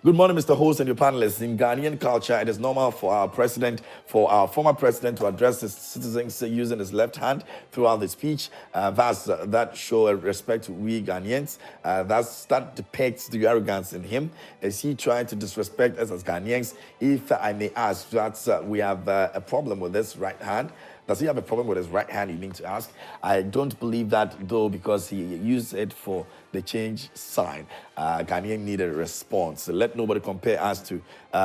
Good morning, Mr. Host and your panelists. In Ghanaian culture, it is normal for our former president to address his citizens using his left hand throughout the speech. That show respect to we Ghanaians. That depicts the arrogance in him. Is he trying to disrespect us as Ghanaians? If I may ask, we have a problem with this right hand. Does he have a problem with his right hand, you mean to ask? I don't believe that, though, because he used it for the change sign. Ghanaian need a response. So let nobody compare us to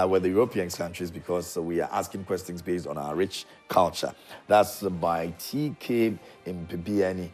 with the European countries, because we are asking questions based on our rich culture. That's by TK Mpibiani.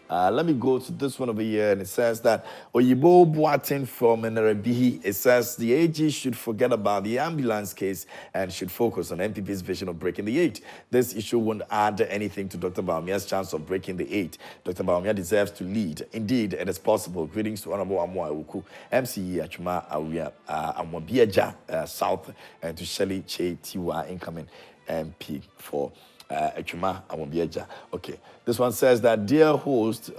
Let me go to this one over here, and it says that Oyibo Boatin from Narabihi, it says the AG should forget about the ambulance case and should focus on MPP's vision of breaking the 8. This issue won't add anything to Dr. Baumia's chance of breaking the 8. Dr. Baumia deserves to lead. Indeed, it is possible. Greetings to Honorable Amwa Ewuku, MCE Achuma Awia Amwabiaja South, and to Shelley Che Tiwa, incoming MP for Achuma Amwabiaja. Okay, this one says that, dear host,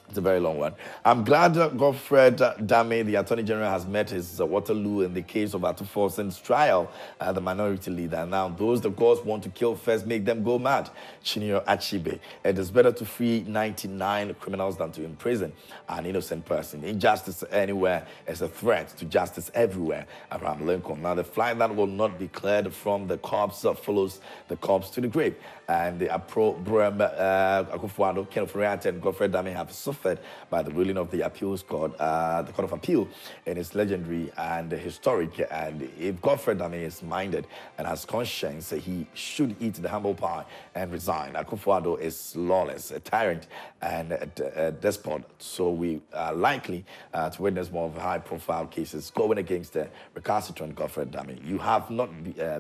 it's a very long one. I'm glad Godfred Dame, the Attorney General, has met his Waterloo in the case of Forson's trial, the minority leader. Now, those the courts want to kill first, make them go mad. Chinio Achibe. It is better to free 99 criminals than to imprison an innocent person. Injustice anywhere is a threat to justice everywhere. Abraham Lincoln. Now, the fly that will not be cleared from the corpse follows the corpse to the grave. And the Brem Akufo-Addo, Ken Ofori-Atta, and Godfred Dame have suffered by the ruling of the appeals court, the Court of Appeal, and it's legendary and historic. And if Godfred Dame is minded and has conscience, he should eat the humble pie and resign. Akufo-Addo is lawless, a tyrant, and a despot. So we are likely to witness more of high-profile cases going against the recalcitrant Godfred Dame. You have not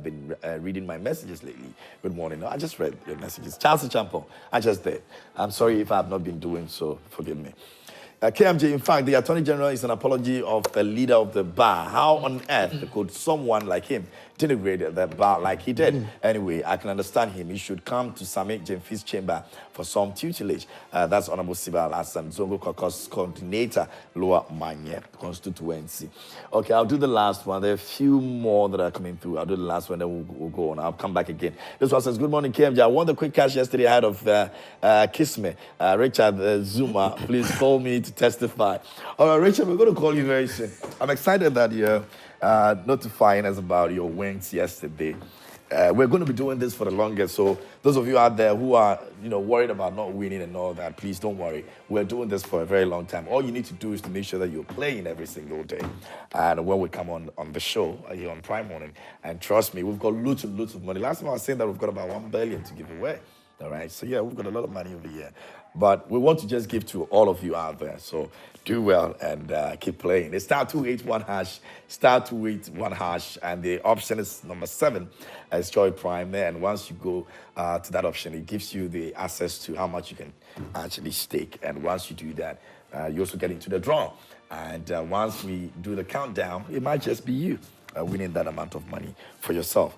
been reading my messages lately. Good morning. No, I just read your messages. Charles Champo, I just did. I'm sorry if I have not been doing so. Forgive me. KMJ, in fact, the Attorney General is an apology of the leader of the bar. How on earth could someone like him denigrate the bar like he did? Anyway, I can understand him. He should come to Samik Jemfi's chamber for some tutelage. That's Honorable Sibal Assam, Zongo Caucus Coordinator, Lower Manye constituency. Okay, I'll do the last one. There are a few more that are coming through. I'll do the last one, then we'll go on. I'll come back again. This one says, good morning, KMJ. I won the quick cash yesterday ahead of Kiss Me. Richard Zuma, please call me to testify. All right, Richard, we're going to call you very soon. I'm excited that you're notifying us about your wins yesterday. We're going to be doing this for the longest, so those of you out there who are, worried about not winning and all that, please don't worry. We're doing this for a very long time. All you need to do is to make sure that you're playing every single day. And when we come on the show here on Prime Morning, and trust me, we've got loads and loads of money. Last time I was saying that we've got about 1 billion to give away. All right, so yeah, we've got a lot of money over here. But we want to just give to all of you out there. So do well and keep playing. It's *281#, *281#, and the option is number 7 as Joy Prime there. And once you go to that option, it gives you the access to how much you can actually stake. And once you do that, you also get into the draw. And once we do the countdown, it might just be you winning that amount of money for yourself.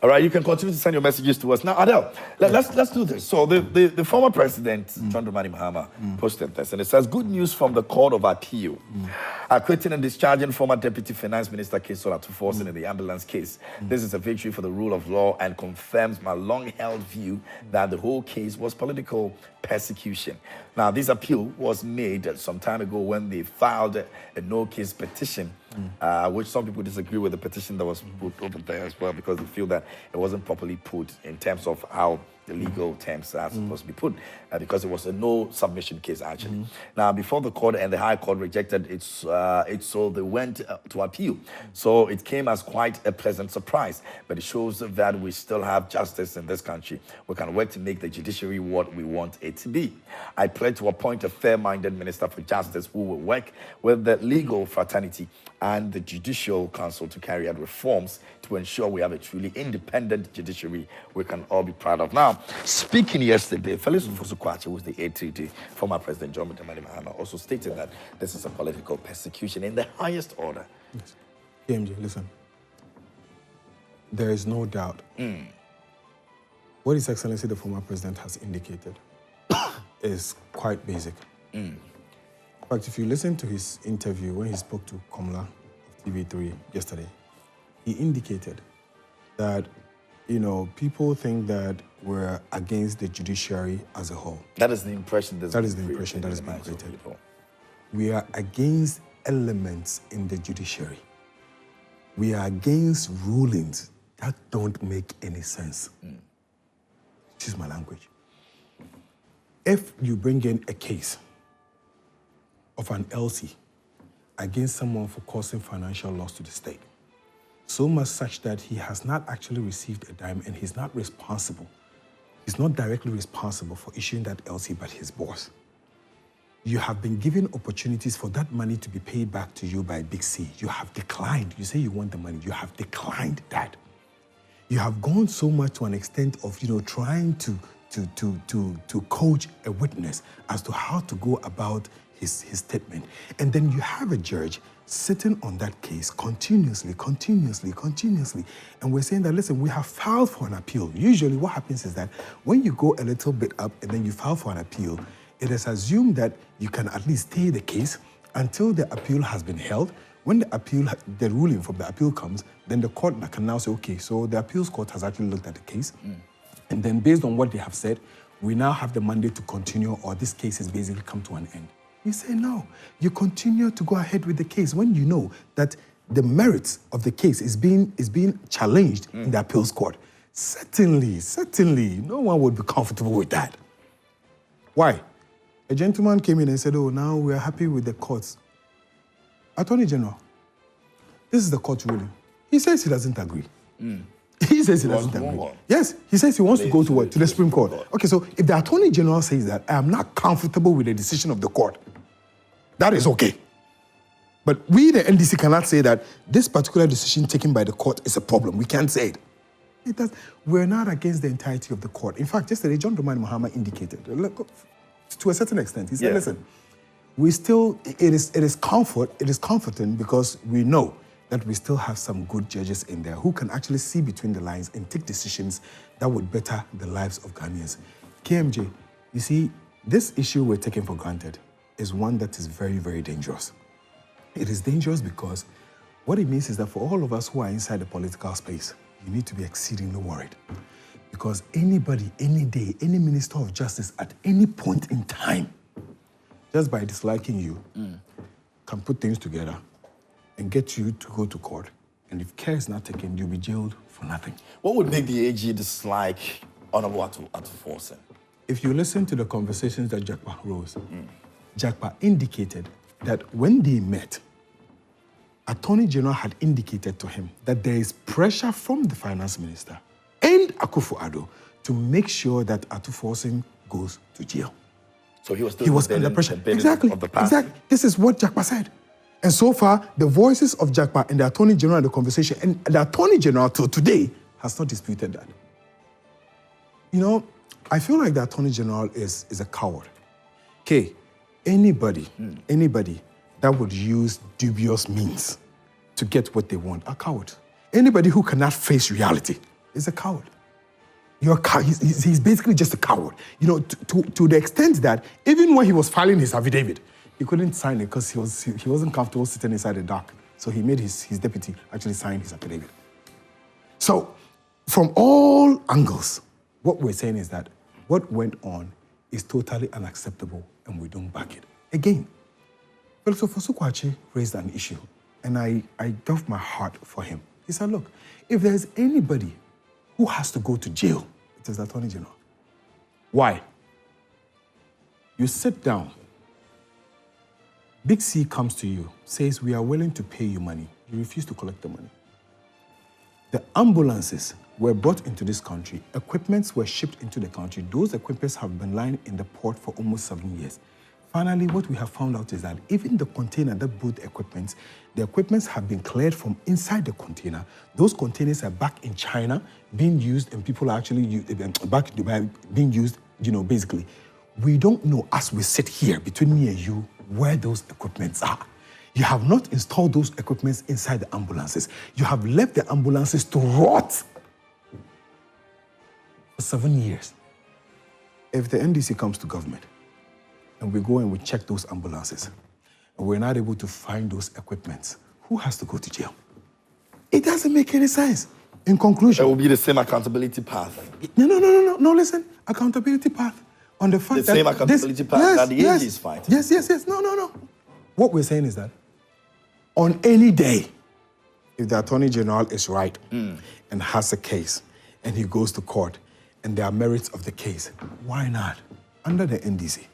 All right, you can continue to send your messages to us. Now, Adele, let's do this. So the former president, John Dramani Mahama, posted this, and it says, good news from the Court of Appeal. Acquitting and discharging former Deputy Finance Minister Kesola to Forson in the ambulance case. This is a victory for the rule of law and confirms my long-held view that the whole case was political persecution. Now, this appeal was made some time ago when they filed a no-case petition, which some people disagree with the petition that was put over there as well, because they feel that it wasn't properly put in terms of how the legal terms are supposed to be put, because it was a no submission case actually. Now, before the court and the High Court rejected it, so they went to appeal. So it came as quite a pleasant surprise, but it shows that we still have justice in this country. We can work to make the judiciary what we want it to be. I pledge to appoint a fair-minded Minister for Justice who will work with the legal fraternity and the Judicial Council to carry out reforms to ensure we have a truly independent judiciary we can all be proud of. Now, speaking yesterday, Felix Ufosukwache, who was the ATD, former President John Dramani Mahama, also stated that this is a political persecution in the highest order.
Yes. KMJ, listen. There is no doubt. What His Excellency the former president has indicated is quite basic. In fact, if you listen to his interview when he spoke to Komla of TV3 yesterday, he indicated that, people think that we're against the judiciary as a whole.
That is the impression that
is the impression that has been created. We are against elements in the judiciary. We are against rulings That don't make any sense. Excuse my language. If you bring in a case of an LC against someone for causing financial loss to the state, so much such that he has not actually received a dime and he's not responsible, he's not directly responsible for issuing that LC, but his boss. You have been given opportunities for that money to be paid back to you by Big C. You have declined. You say you want the money. You have declined that. You have gone so much to an extent of, trying to coach a witness as to how to go about his statement. And then you have a judge sitting on that case continuously. And we're saying that, listen, we have filed for an appeal. Usually what happens is that when you go a little bit up and then you file for an appeal, it is assumed that you can at least stay the case until the appeal has been held. When the ruling from the appeal comes, then the court can now say, okay, so the appeals court has actually looked at the case. And then based on what they have said, we now have the mandate to continue, or this case has basically come to an end. We say, no, you continue to go ahead with the case when you know that the merits of the case is being challenged in the appeals court. Certainly, no one would be comfortable with that. Why? A gentleman came in and said, oh, now we are happy with the courts. Attorney General, this is the court ruling. He says he doesn't agree. He says he doesn't agree. Yes, he says he wants to go to what? To the Supreme Court. Okay, so if the Attorney General says that I am not comfortable with the decision of the court, that is okay. But we, the NDC, cannot say that this particular decision taken by the court is a problem. We can't say it. We're not against the entirety of the court. In fact, yesterday, John Dramani Mahama indicated, to a certain extent, he said, listen, it is comforting because we know that we still have some good judges in there who can actually see between the lines and take decisions that would better the lives of Ghanaians. KMJ, you see, this issue we're taking for granted is one that is very, very dangerous. It is dangerous because what it means is that for all of us who are inside the political space, you need to be exceedingly worried. Because anybody, any day, any minister of justice at any point in time, just by disliking you, can put things together and get you to go to court. And if care is not taken, you'll be jailed for nothing.
What would make the AG dislike Honorable Atu Forson?
If you listen to the conversations that Jakpa rose, Jakpa indicated that when they met, Attorney General had indicated to him that there is pressure from the finance minister and Akufo-Addo to make sure that Atu Forson goes to jail.
So he was
under pressure. Exactly. This is what Jakpa said. And so far, the voices of Jakpa and the Attorney General in the conversation, and the Attorney General till today has not disputed that. I feel like the Attorney General is a coward. Okay, anybody that would use dubious means to get what they want are cowards. Anybody who cannot face reality is a coward. He's basically just a coward. To the extent that even when he was filing his affidavit, he couldn't sign it because he wasn't comfortable sitting inside the dark. So he made his deputy actually sign his affidavit. So from all angles, what we're saying is that what went on is totally unacceptable and we don't back it. Again, Felix Ofosu-Kwakye raised an issue and I gave my heart for him. He said, look, if there's anybody who has to go to jail, it is the Attorney General. Why? You sit down. Big C comes to you, says, we are willing to pay you money. You refuse to collect the money. The ambulances were brought into this country. Equipments were shipped into the country. Those equipments have been lying in the port for almost 7 years. Finally, what we have found out is that even the container that brought the equipments have been cleared from inside the container. Those containers are back in China being used, and people are actually back in Dubai being used, basically. We don't know, as we sit here between me and you, where those equipments are. You have not installed those equipments inside the ambulances. You have left the ambulances to rot for 7 years. If the NDC comes to government, and we go and we check those ambulances, and we're not able to find those equipments, who has to go to jail? It doesn't make any sense. In conclusion...
It will be the same accountability path.
No, listen. Accountability path. On the fact
the same accountability path that the AG is fighting.
Yes. No. What we're saying is that on any day, if the Attorney General is right and has a case and he goes to court and there are merits of the case, why not? Under the NDC,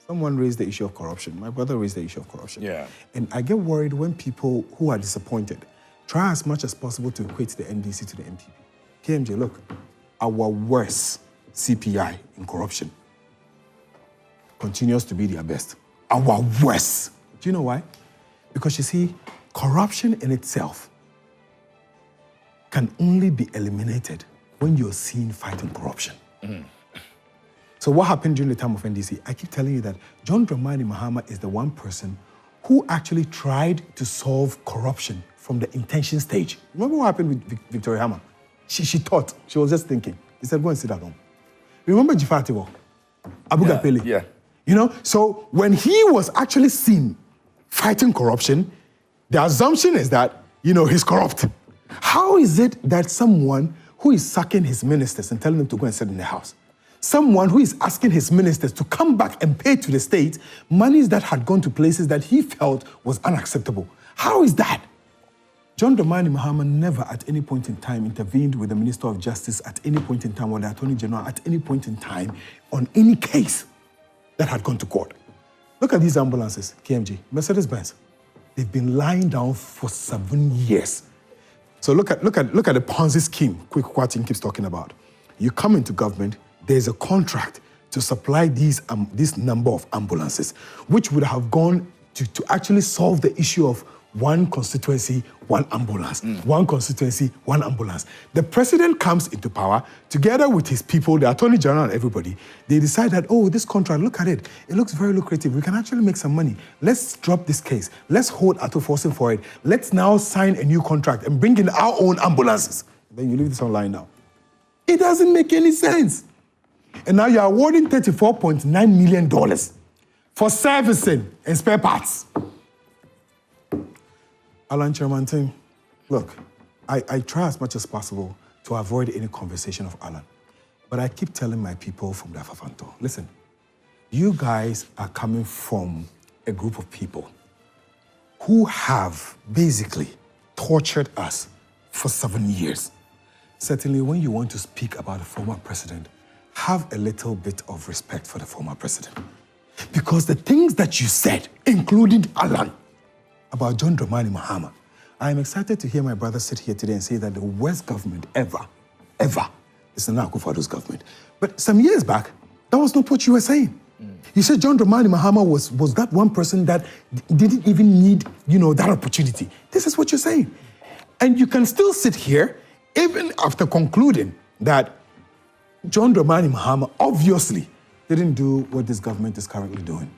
someone raised the issue of corruption. My brother raised the issue of corruption.
Yeah.
And I get worried when people who are disappointed try as much as possible to equate the NDC to the MPP. KMJ, look, our worst CPI in corruption continues to be their best. Our worst. Do you know why? Because you see, corruption in itself can only be eliminated when you're seen fighting corruption. So what happened during the time of NDC? I keep telling you that John Dramani Mahama is the one person who actually tried to solve corruption from the intention stage. Remember what happened with Victoria Hammer? She thought, she was just thinking. He said, go and sit at home. Remember Jifatiwo? Abu Gapele?
Yeah.
You know, so when he was actually seen fighting corruption, the assumption is that, you know, he's corrupt. How is it that someone who is sacking his ministers and telling them to go and sit in the house, someone who is asking his ministers to come back and pay to the state monies that had gone to places that he felt was unacceptable? How is that? John Dramani Mahama never at any point in time intervened with the Minister of Justice at any point in time or the Attorney General at any point in time on any case that had gone to court. Look at these ambulances, KMG, Mercedes-Benz. They've been lying down for 7 years. So look at the Ponzi scheme Quick Kwatin keeps talking about. You come into government, there's a contract to supply this number of ambulances, which would have gone to actually solve the issue of one constituency, one ambulance. One constituency, one ambulance. The president comes into power together with his people, the Attorney General and everybody. They decide that, oh, this contract, look at it. It looks very lucrative. We can actually make some money. Let's drop this case. Let's hold Forson for it. Let's now sign a new contract and bring in our own ambulances. Then you leave this online now. It doesn't make any sense. And now you're awarding $34.9 million for servicing and spare parts. Alan Chairman team, look, I try as much as possible to avoid any conversation of Alan. But I keep telling my people from the Afafanto, listen, you guys are coming from a group of people who have basically tortured us for 7 years. Certainly, when you want to speak about a former president, have a little bit of respect for the former president. Because the things that you said, including Alan, about John Dramani Mahama, I am excited to hear my brother sit here today and say that the worst government ever is the Akufo-Addo's government. But some years back, that was not what you were saying. You said John Dramani Mahama was that one person that didn't even need, that opportunity. This is what you're saying. And you can still sit here, even after concluding that John Dramani Mahama obviously didn't do what this government is currently doing.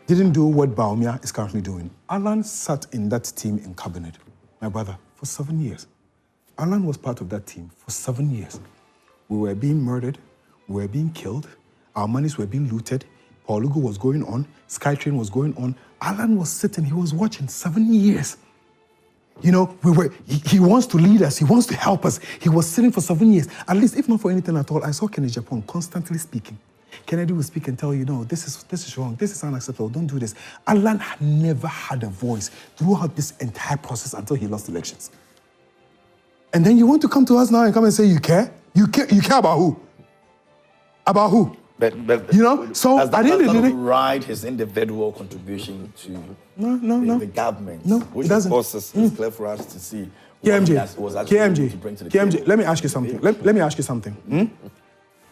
Didn't do what Baumia is currently doing. Alan sat in that team in cabinet, my brother, for 7 years. Alan was part of that team for 7 years. We were being murdered, we were being killed, our monies were being looted, Paul Lugo was going on, Skytrain was going on. Alan was sitting, he was watching 7 years. He wants to lead us, he wants to help us. He was sitting for 7 years. At least, if not for anything at all, I saw Kennedy Japan constantly speaking. Kennedy will speak and tell you, no, this is wrong, this is unacceptable, don't do this. Alan had never had a voice throughout this entire process until he lost elections. And then you want to come to us now and come and say you care? You care about who? About who?
But
so
does
I didn't
override his individual contribution to the government.
No,
which
it doesn't.
Of course is clear for us to see.
KMJ, let me ask you something. Let me ask you something.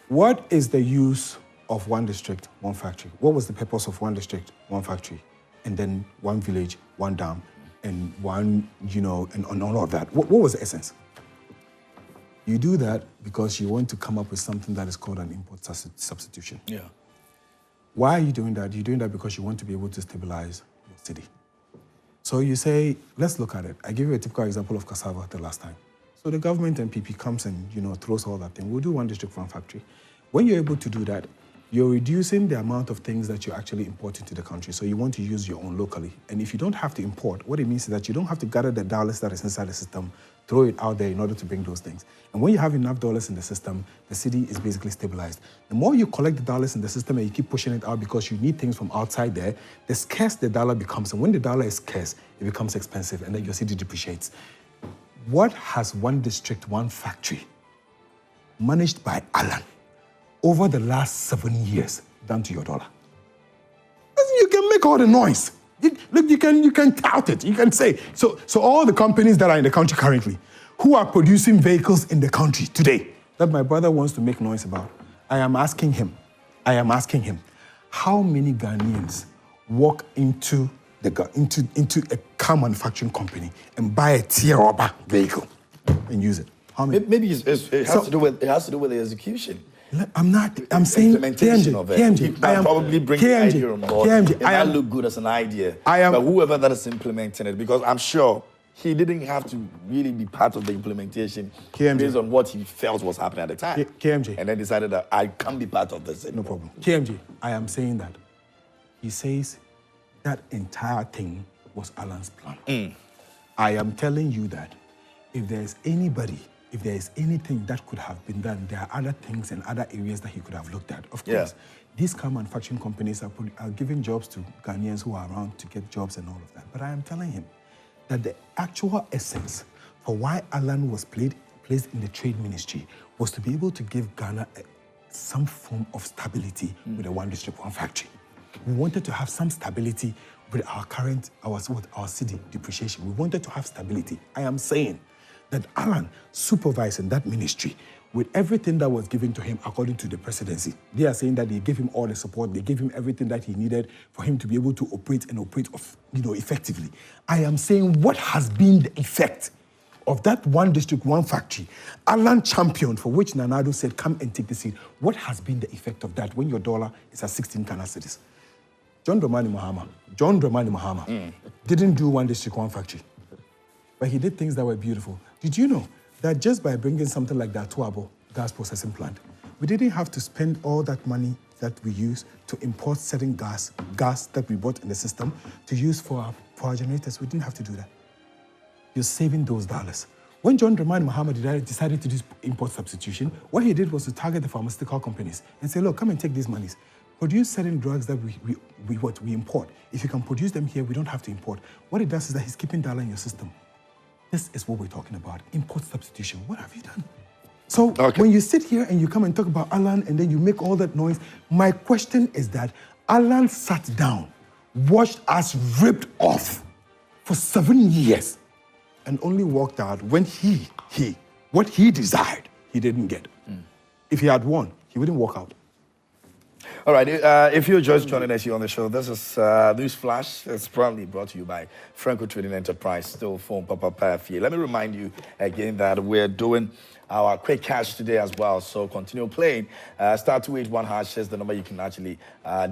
What is the use of one district, one factory? What was the purpose of one district, one factory, and then one village, one dam, and one, and all of that? What was the essence? You do that because you want to come up with something that is called an import substitution.
Yeah.
Why are you doing that? You're doing that because you want to be able to stabilize your city. So you say, let's look at it. I gave you a typical example of cassava the last time. So the government MPP comes and, throws all that thing. We'll do one district, one factory. When you're able to do that, you're reducing the amount of things that you're actually importing to the country. So you want to use your own locally. And if you don't have to import, what it means is that you don't have to gather the dollars that is inside the system, throw it out there in order to bring those things. And when you have enough dollars in the system, the city is basically stabilized. The more you collect the dollars in the system and you keep pushing it out because you need things from outside there, the scarce the dollar becomes. And when the dollar is scarce, it becomes expensive and then your city depreciates. What has one district, one factory, managed by Alan over the last 7 years done to your dollar? You can make all the noise. Look, you can tout it. You can say, so all the companies that are in the country currently, who are producing vehicles in the country today, that my brother wants to make noise about, I am asking him, how many Ghanaians walk into a car manufacturing company and buy a Tiaroba vehicle and use it? How many?
Maybe it has to do with the execution.
I'm saying
implementation of it.
KMG,
I am probably bring the idea on board.
KMG,
it might look good as an idea. But whoever that is implementing it, because I'm sure he didn't have to really be part of the implementation based on what he felt was happening at the time.
KMG.
And then decided that I can't be part of this anymore.
No problem. KMG, I am saying that. He says that entire thing was Alan's plan. I am telling you that if there is anything that could have been done, there are other things and other areas that he could have looked at. Of course, these car manufacturing companies are giving jobs to Ghanaians who are around to get jobs and all of that. But I am telling him that the actual essence for why Alan was placed in the trade ministry was to be able to give Ghana some form of stability with a one district, one factory. We wanted to have some stability with our city depreciation. We wanted to have stability. I am saying that Alan supervising that ministry with everything that was given to him according to the presidency. They are saying that they gave him all the support, they gave him everything that he needed for him to be able to operate effectively. I am saying, what has been the effect of that one district, one factory? Alan championed, for which Nanado said, come and take the seat. What has been the effect of that when your dollar is at 16 Ghana cedis? John Dramani Mahama didn't do one district, one factory. But he did things that were beautiful. Did you know that just by bringing something like that to our gas processing plant, we didn't have to spend all that money that we use to import certain gas that we bought in the system to use for our generators? We didn't have to do that. You're saving those dollars. When John Dramani Mahama decided to do import substitution, what he did was to target the pharmaceutical companies and say, look, come and take these monies. Produce certain drugs that we import. If you can produce them here, we don't have to import. What it does is that he's keeping dollar in your system. This is what we're talking about, import substitution. What have you done? So when you sit here and you come and talk about Alan and then you make all that noise, my question is that Alan sat down, watched us ripped off for 7 years and only walked out when what he desired, he didn't get. If he had won, he wouldn't walk out.
All right, if you're just joining us here on the show, this is News Flash. It's proudly brought to you by Franco Trading Enterprise, still phone Papa Pafie. Let me remind you again that we're doing our quick cash today as well, so continue playing. Star 281 hash is the number you can actually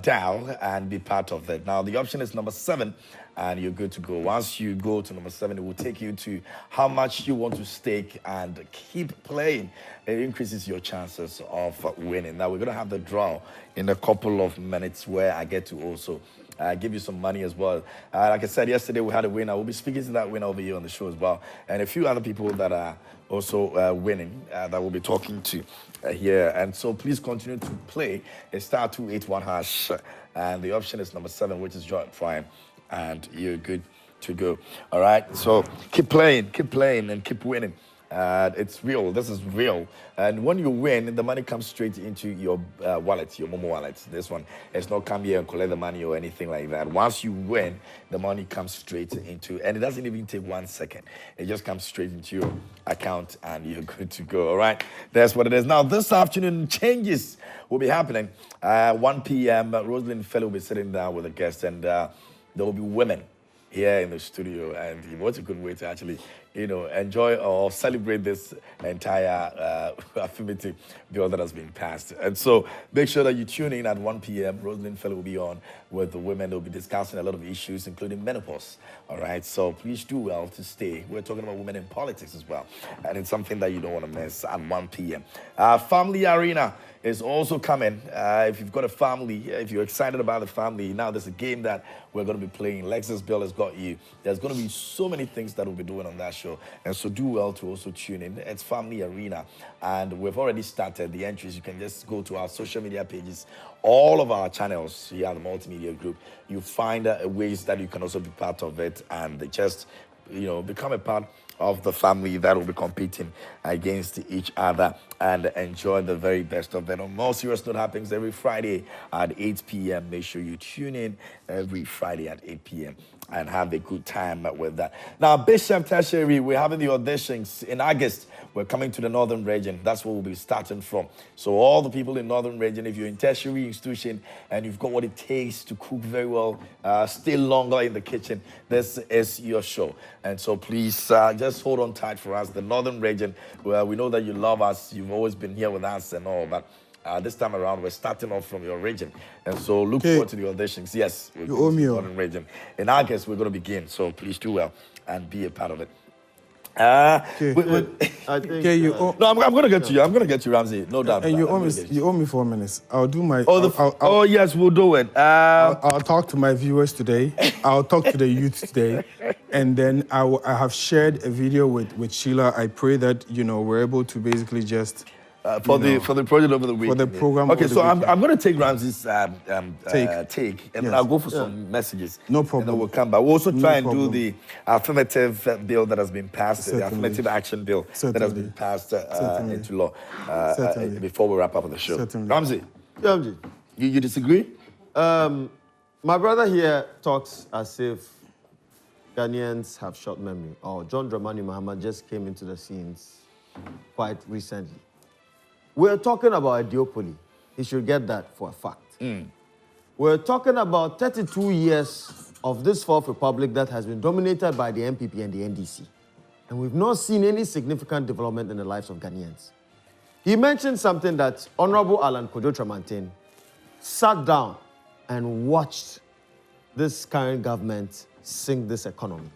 dial and be part of it. Now, the option is number 7, and you're good to go. Once you go to number 7, it will take you to how much you want to stake and keep playing. It increases your chances of winning. Now, we're going to have the draw in a couple of minutes where I get to also give you some money as well. Like I said, yesterday we had a winner. We'll be speaking to that winner over here on the show as well. And a few other people that are also winning that we'll be talking to here. And so please continue to play a star 281 hash. And the option is number 7, which is Joint Prime. And you're good to go. All right? So keep playing, and keep winning. It's real. This is real. And when you win, the money comes straight into your wallet, your Momo wallet. This one, it's not come here and collect the money or anything like that. Once you win, the money comes straight into, and it doesn't even take 1 second. It just comes straight into your account and you're good to go. All right? That's what it is. Now, this afternoon, changes will be happening. 1 p.m., Rosalind Fellow will be sitting down with a guest, and there will be women here in the studio, and what a good way to actually, enjoy or celebrate this entire affirmative bill that has been passed. And so make sure that you tune in at 1 p.m. Rosalind Fellow will be on with the women. They'll be discussing a lot of issues, including menopause. All right, so please do well to stay. We're talking about women in politics as well, and it's something that you don't want to miss at 1 p.m. Family Arena is also coming. If you've got a family, if you're excited about the family, now there's a game that we're going to be playing. Lexus Bill has got you. There's going to be so many things that we'll be doing on that show. And so do well to also tune in. It's Family Arena. And we've already started the entries. You can just go to our social media pages, all of our channels here at the Multimedia Group. You find ways that you can also be part of it and just, become a part of the family that will be competing against each other and enjoy the very best of them. On more serious note, happens every Friday at 8 p.m. Make sure you tune in every Friday at 8 p.m. and have a good time with that. Now, Bishop Tertiary, we're having the auditions in August. We're coming to the Northern Region. That's where we'll be starting from. So all the people in Northern Region, if you're in tertiary institution and you've got what it takes to cook very well, stay longer in the kitchen, this is your show. And so please just hold on tight for us. The Northern Region, well, we know that you love us. You've always been here with us and all, but this time around, we're starting off from your region. And so look forward to the auditions. Yes,
you owe me.
Northern Region. In August, we're going to begin. So please do well and be a part of it. I think.
No,
I'm going to get to you. I'm going to get you, Ramsey. No doubt.
And you owe me 4 minutes. I'll do my.
Yes, we'll do it.
I'll talk to my viewers today. I'll talk to the youth today, and then I have shared a video with Sheila. I pray that we're able to basically just.
For the project over the week.
For the program.
Okay, so I'm going to take Ramsey's take, and then I'll go for some messages.
No problem.
And then we'll come back. We'll also try and do the affirmative bill that has been passed,
Certainly.
the affirmative action bill that has been passed into law before we wrap up on the show.
Certainly.
Ramsey,
Keamji,
you disagree?
My brother here talks as if Ghanaians have short memory. Or John Dramani Mahama just came into the scenes quite recently. We're talking about a duopoly. He should get that for a fact. We're talking about 32 years of this Fourth Republic that has been dominated by the MPP and the NDC. And we've not seen any significant development in the lives of Ghanaians. He mentioned something that Honorable Alan Kojo Tramantin sat down and watched this current government sink this economy.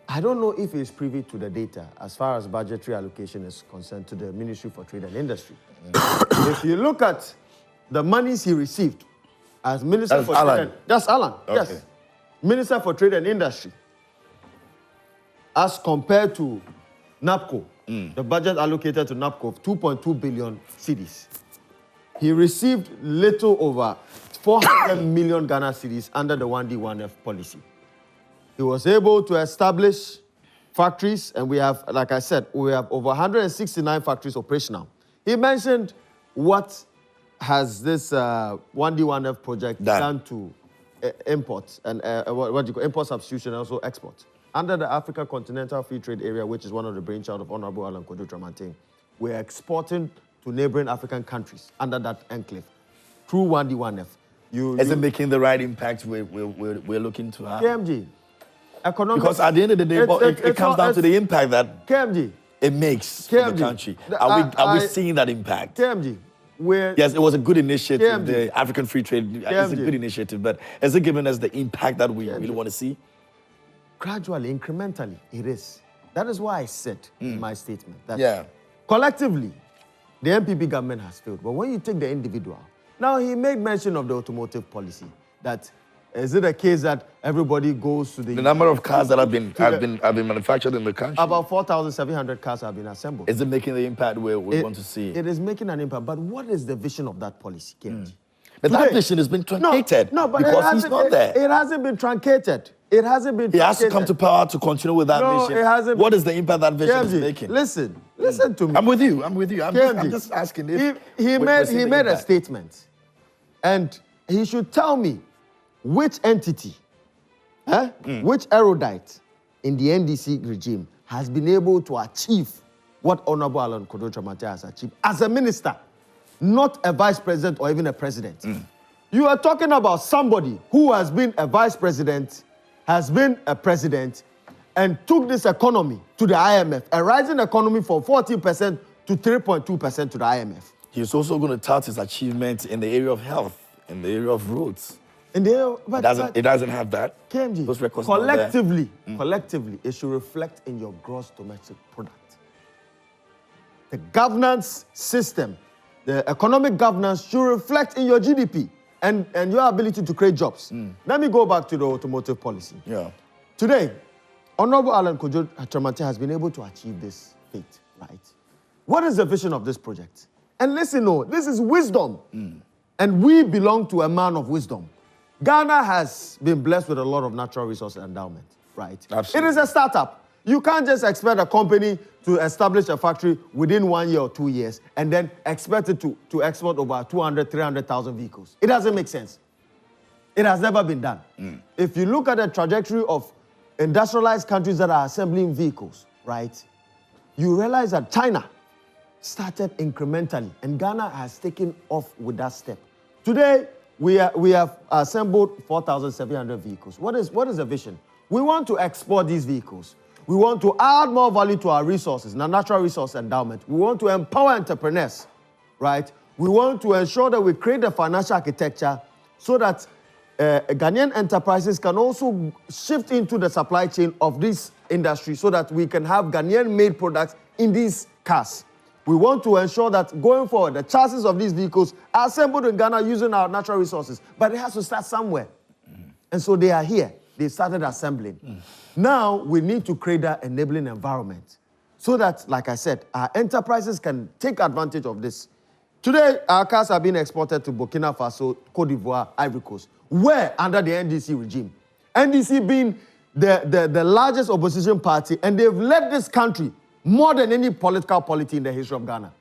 I don't know if he's privy to the data as far as budgetary allocation is concerned to the Ministry for Trade and Industry. If you look at the monies he received as Minister for
Alan.
Trade and... That's Alan,
Okay.
yes. Minister for Trade and Industry. As compared to NAPCO, the budget allocated to NAPCO of 2.2 billion cedis. He received little over 400 million Ghana cedis under the 1D1F policy. He was able to establish factories, and we have, like I said, we have over 169 factories operational. He mentioned what has this 1D1F project done to imports and what do you call import substitution and also export. Under the Africa Continental Free Trade Area, which is one of the brainchild of Honorable Alan Kojo Tramantin, we're exporting to neighboring African countries under that enclave through 1D1F.
Is it making the right impact we're looking to have?
KMG.
Because at the end of the day, it comes down to the impact that
KMG.
it makes for the country. Are we seeing that impact?
KMG.
Yes, it was a good initiative,
KMG.
the African Free Trade. It's a good initiative, but has it given us the impact that we really want to see?
Gradually, incrementally, it is. That is why I said in my statement that collectively, the MPP government has failed. But when you take the individual, now he made mention of the automotive policy, that is it a case that everybody goes to the
number of cars that have been manufactured in the country?
About 4,700 cars have been assembled.
Is it making the impact we want to see?
It is making an impact. But what is the vision of that policy, KMG?
But that vision has been truncated because he's not there.
It hasn't been truncated. It hasn't been.
He has to come to power to continue with that vision.
It hasn't.
What is the impact that vision
KMG,
is making?
Listen to me.
I'm with you. I'm just asking if
he made a statement, and he should tell me which entity, which erudite in the NDC regime has been able to achieve what Honorable Alan Kojo Tramantin has achieved as a minister, not a vice president or even a president. You are talking about somebody who has been a vice president, has been a president, and took this economy to the IMF, a rising economy from 14% to 3.2% to the IMF.
He's also going to tout his achievements in the area of health, in the area of roads.
It
doesn't have that.
KMG,
those records
collectively, it should reflect in your gross domestic product. The governance system, the economic governance should reflect in your GDP and your ability to create jobs. Let me go back to the automotive policy. Today, Honorable Alan Kojo Tramantin has been able to achieve this feat, right? What is the vision of this project? And listen, this is wisdom. And we belong to a man of wisdom. Ghana has been blessed with a lot of natural resource endowment, right?
Absolutely.
It is a startup. You can't just expect a company to establish a factory within 1 year or 2 years and then expect it to export over 200, 300,000 vehicles. It doesn't make sense. It has never been done. If you look at the trajectory of industrialized countries that are assembling vehicles, right, you realize that China started incrementally, and Ghana has taken off with that step. Today, we have assembled 4,700 vehicles. What is the vision? We want to export these vehicles. We want to add more value to our resources, our natural resource endowment. We want to empower entrepreneurs, right? We want to ensure that we create a financial architecture so that Ghanaian enterprises can also shift into the supply chain of this industry so that we can have Ghanaian-made products in these cars. We want to ensure that going forward, the chassis of these vehicles are assembled in Ghana using our natural resources, but it has to start somewhere. And so they are here. They started assembling. Now we need to create that enabling environment so that, like I said, our enterprises can take advantage of this. Today, our cars are being exported to Burkina Faso, Cote d'Ivoire, Ivory Coast, where under the NDC regime. NDC being the largest opposition party, and they've led this country more than any political polity in the history of Ghana.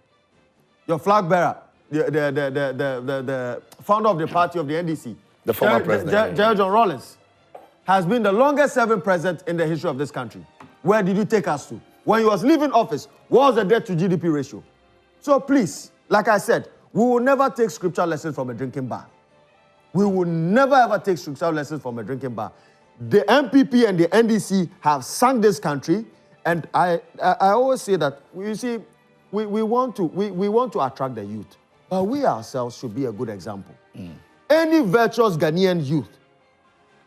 Your flag bearer, the founder of the party of the NDC,
the former president,
Gerald John Rawlings, has been the longest serving president in the history of this country. Where did you take us to? When he was leaving office, what was the debt to GDP ratio? So please, like I said, we will never take scripture lessons from a drinking bar. We will never ever take scripture lessons from a drinking bar. The MPP and the NDC have sunk this country, and I always say that, you see, we want to attract the youth, but we ourselves should be a good example. Any virtuous Ghanaian youth,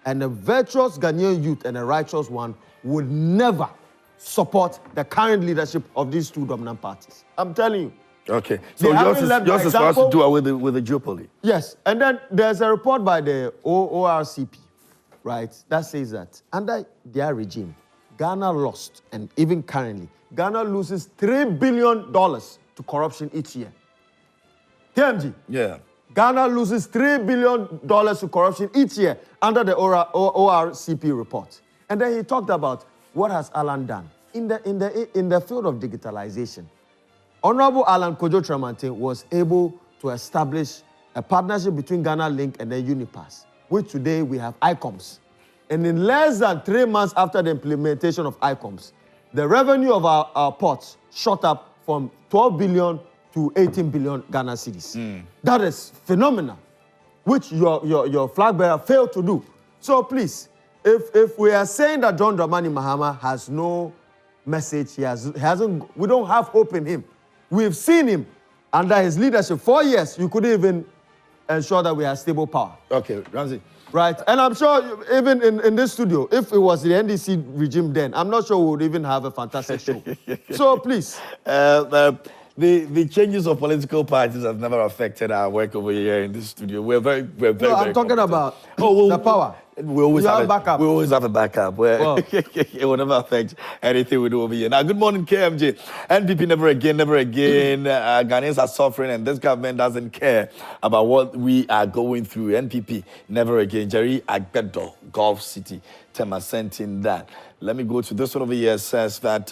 and a virtuous Ghanaian youth and a righteous one would never support the current leadership of these two dominant parties. I'm telling you.
Okay. So yours is for us to do away with the duopoly.
Yes. And then there's a report by the ORCP, right, that says that under their regime, Ghana lost, and even currently, Ghana loses $3 billion to corruption each year. KMG.
Yeah.
Ghana loses $3 billion to corruption each year under the ORCP report. And then he talked about what has Alan done in the field of digitalization. Honorable Alan Kojo Tremantin was able to establish a partnership between Ghana Link and the Unipass, which today we have ICOMS. And in less than 3 months after the implementation of ICOMS, the revenue of our ports shot up from 12 billion to 18 billion Ghana cedis. That is phenomenal, which your flag bearer failed to do. So please, if we are saying that John Dramani Mahama has no message, he hasn't, we don't have hope in him. We've seen him under his leadership 4 years. You couldn't even ensure that we have stable power.
Okay, Ramsey.
Right, and I'm sure even in this studio, if it was the NDC regime then, I'm not sure we would even have a fantastic show. So please.
The changes of political parties have never affected our work over here in this studio. We're very
No, I'm talking about the power.
We always have
backup.
We always have a backup. It will never affect anything we do over here. Now, good morning, KMJ. NPP never again, never again. Ghanaians are suffering, and this government doesn't care about what we are going through. NPP never again. Jerry Agbedo, Gulf City, Tema sent in that. Let me go to this one over here. It says that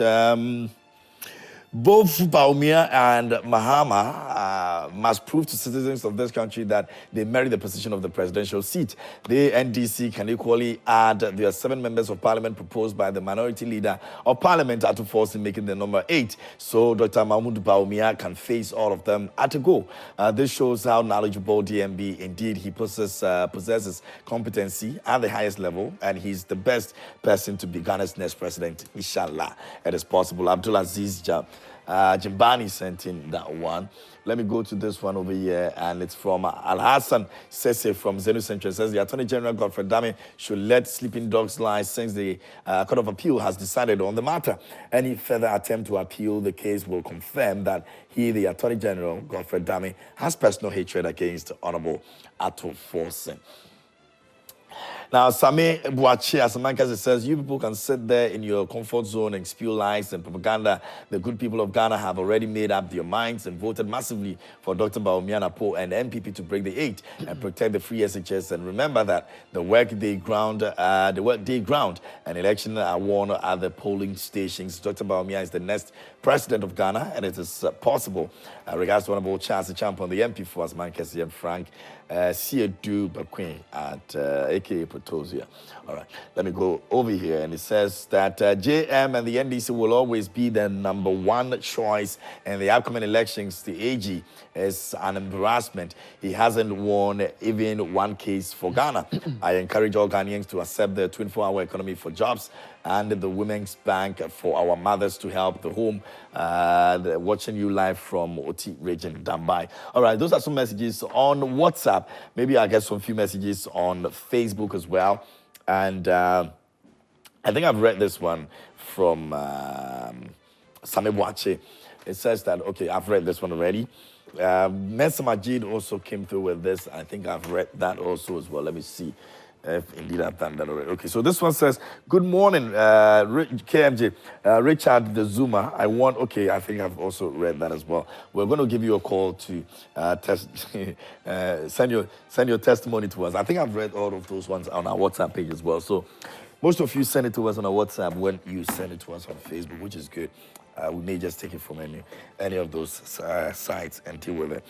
both Baumia and Mahama must prove to citizens of this country that they merit the position of the presidential seat. The NDC can equally add their 7 members of parliament proposed by the minority leader of parliament at Forson, making the number 8. So Dr. Mahmoud Baumia can face all of them at a go. This shows how knowledgeable DMB indeed he possesses competency at the highest level, and he's the best person to be Ghana's next president. Inshallah, it is possible. Abdulaziz Jimbani sent in that one. Let me go to this one over here, and it's from Al Hassan Sese from Zenu Central. It says the Attorney General Godfred Dame should let sleeping dogs lie since the Court of Appeal has decided on the matter. Any further attempt to appeal the case will confirm that he, the Attorney General Godfred Dame, has personal hatred against Honorable Ato Forson. Now, Sami Buachi, as Mankas says, you people can sit there in your comfort zone and spew lies and propaganda. The good people of Ghana have already made up their minds and voted massively for Dr. Bawumia Apo and MPP to break the 8 and protect the free SHS. And remember that the work they ground and election are won at the polling stations. Dr. Bawumia is the next president of Ghana, and it is possible. Regards to Honorable Charles Champion, the MP for Asman and Frank Siedu Bakwin at aka Protosia. All right, let me go over here, and it says that JM and the NDC will always be the number one choice in the upcoming elections. The AG is an embarrassment. He hasn't won even one case for Ghana. I encourage all Ghanaians to accept the 24-hour economy for jobs and the Women's Bank for our mothers to help the home. Watching you live from Oti region, Dambai. All right, those are some messages on WhatsApp. Maybe I'll get some few messages on Facebook as well. And I think I've read this one from Sami Buachi. It says that, okay, I've read this one already. Mensa Majid also came through with this. I think I've read that also as well. Let me see if indeed I've done that already. Okay, so this one says, good morning, KMJ. Richard the Zuma. Okay, I think I've also read that as well. We're going to give you a call to send your testimony to us. I think I've read all of those ones on our WhatsApp page as well. So most of you send it to us on our WhatsApp when you send it to us on Facebook, which is good. We may just take it from any of those sites and deal with it.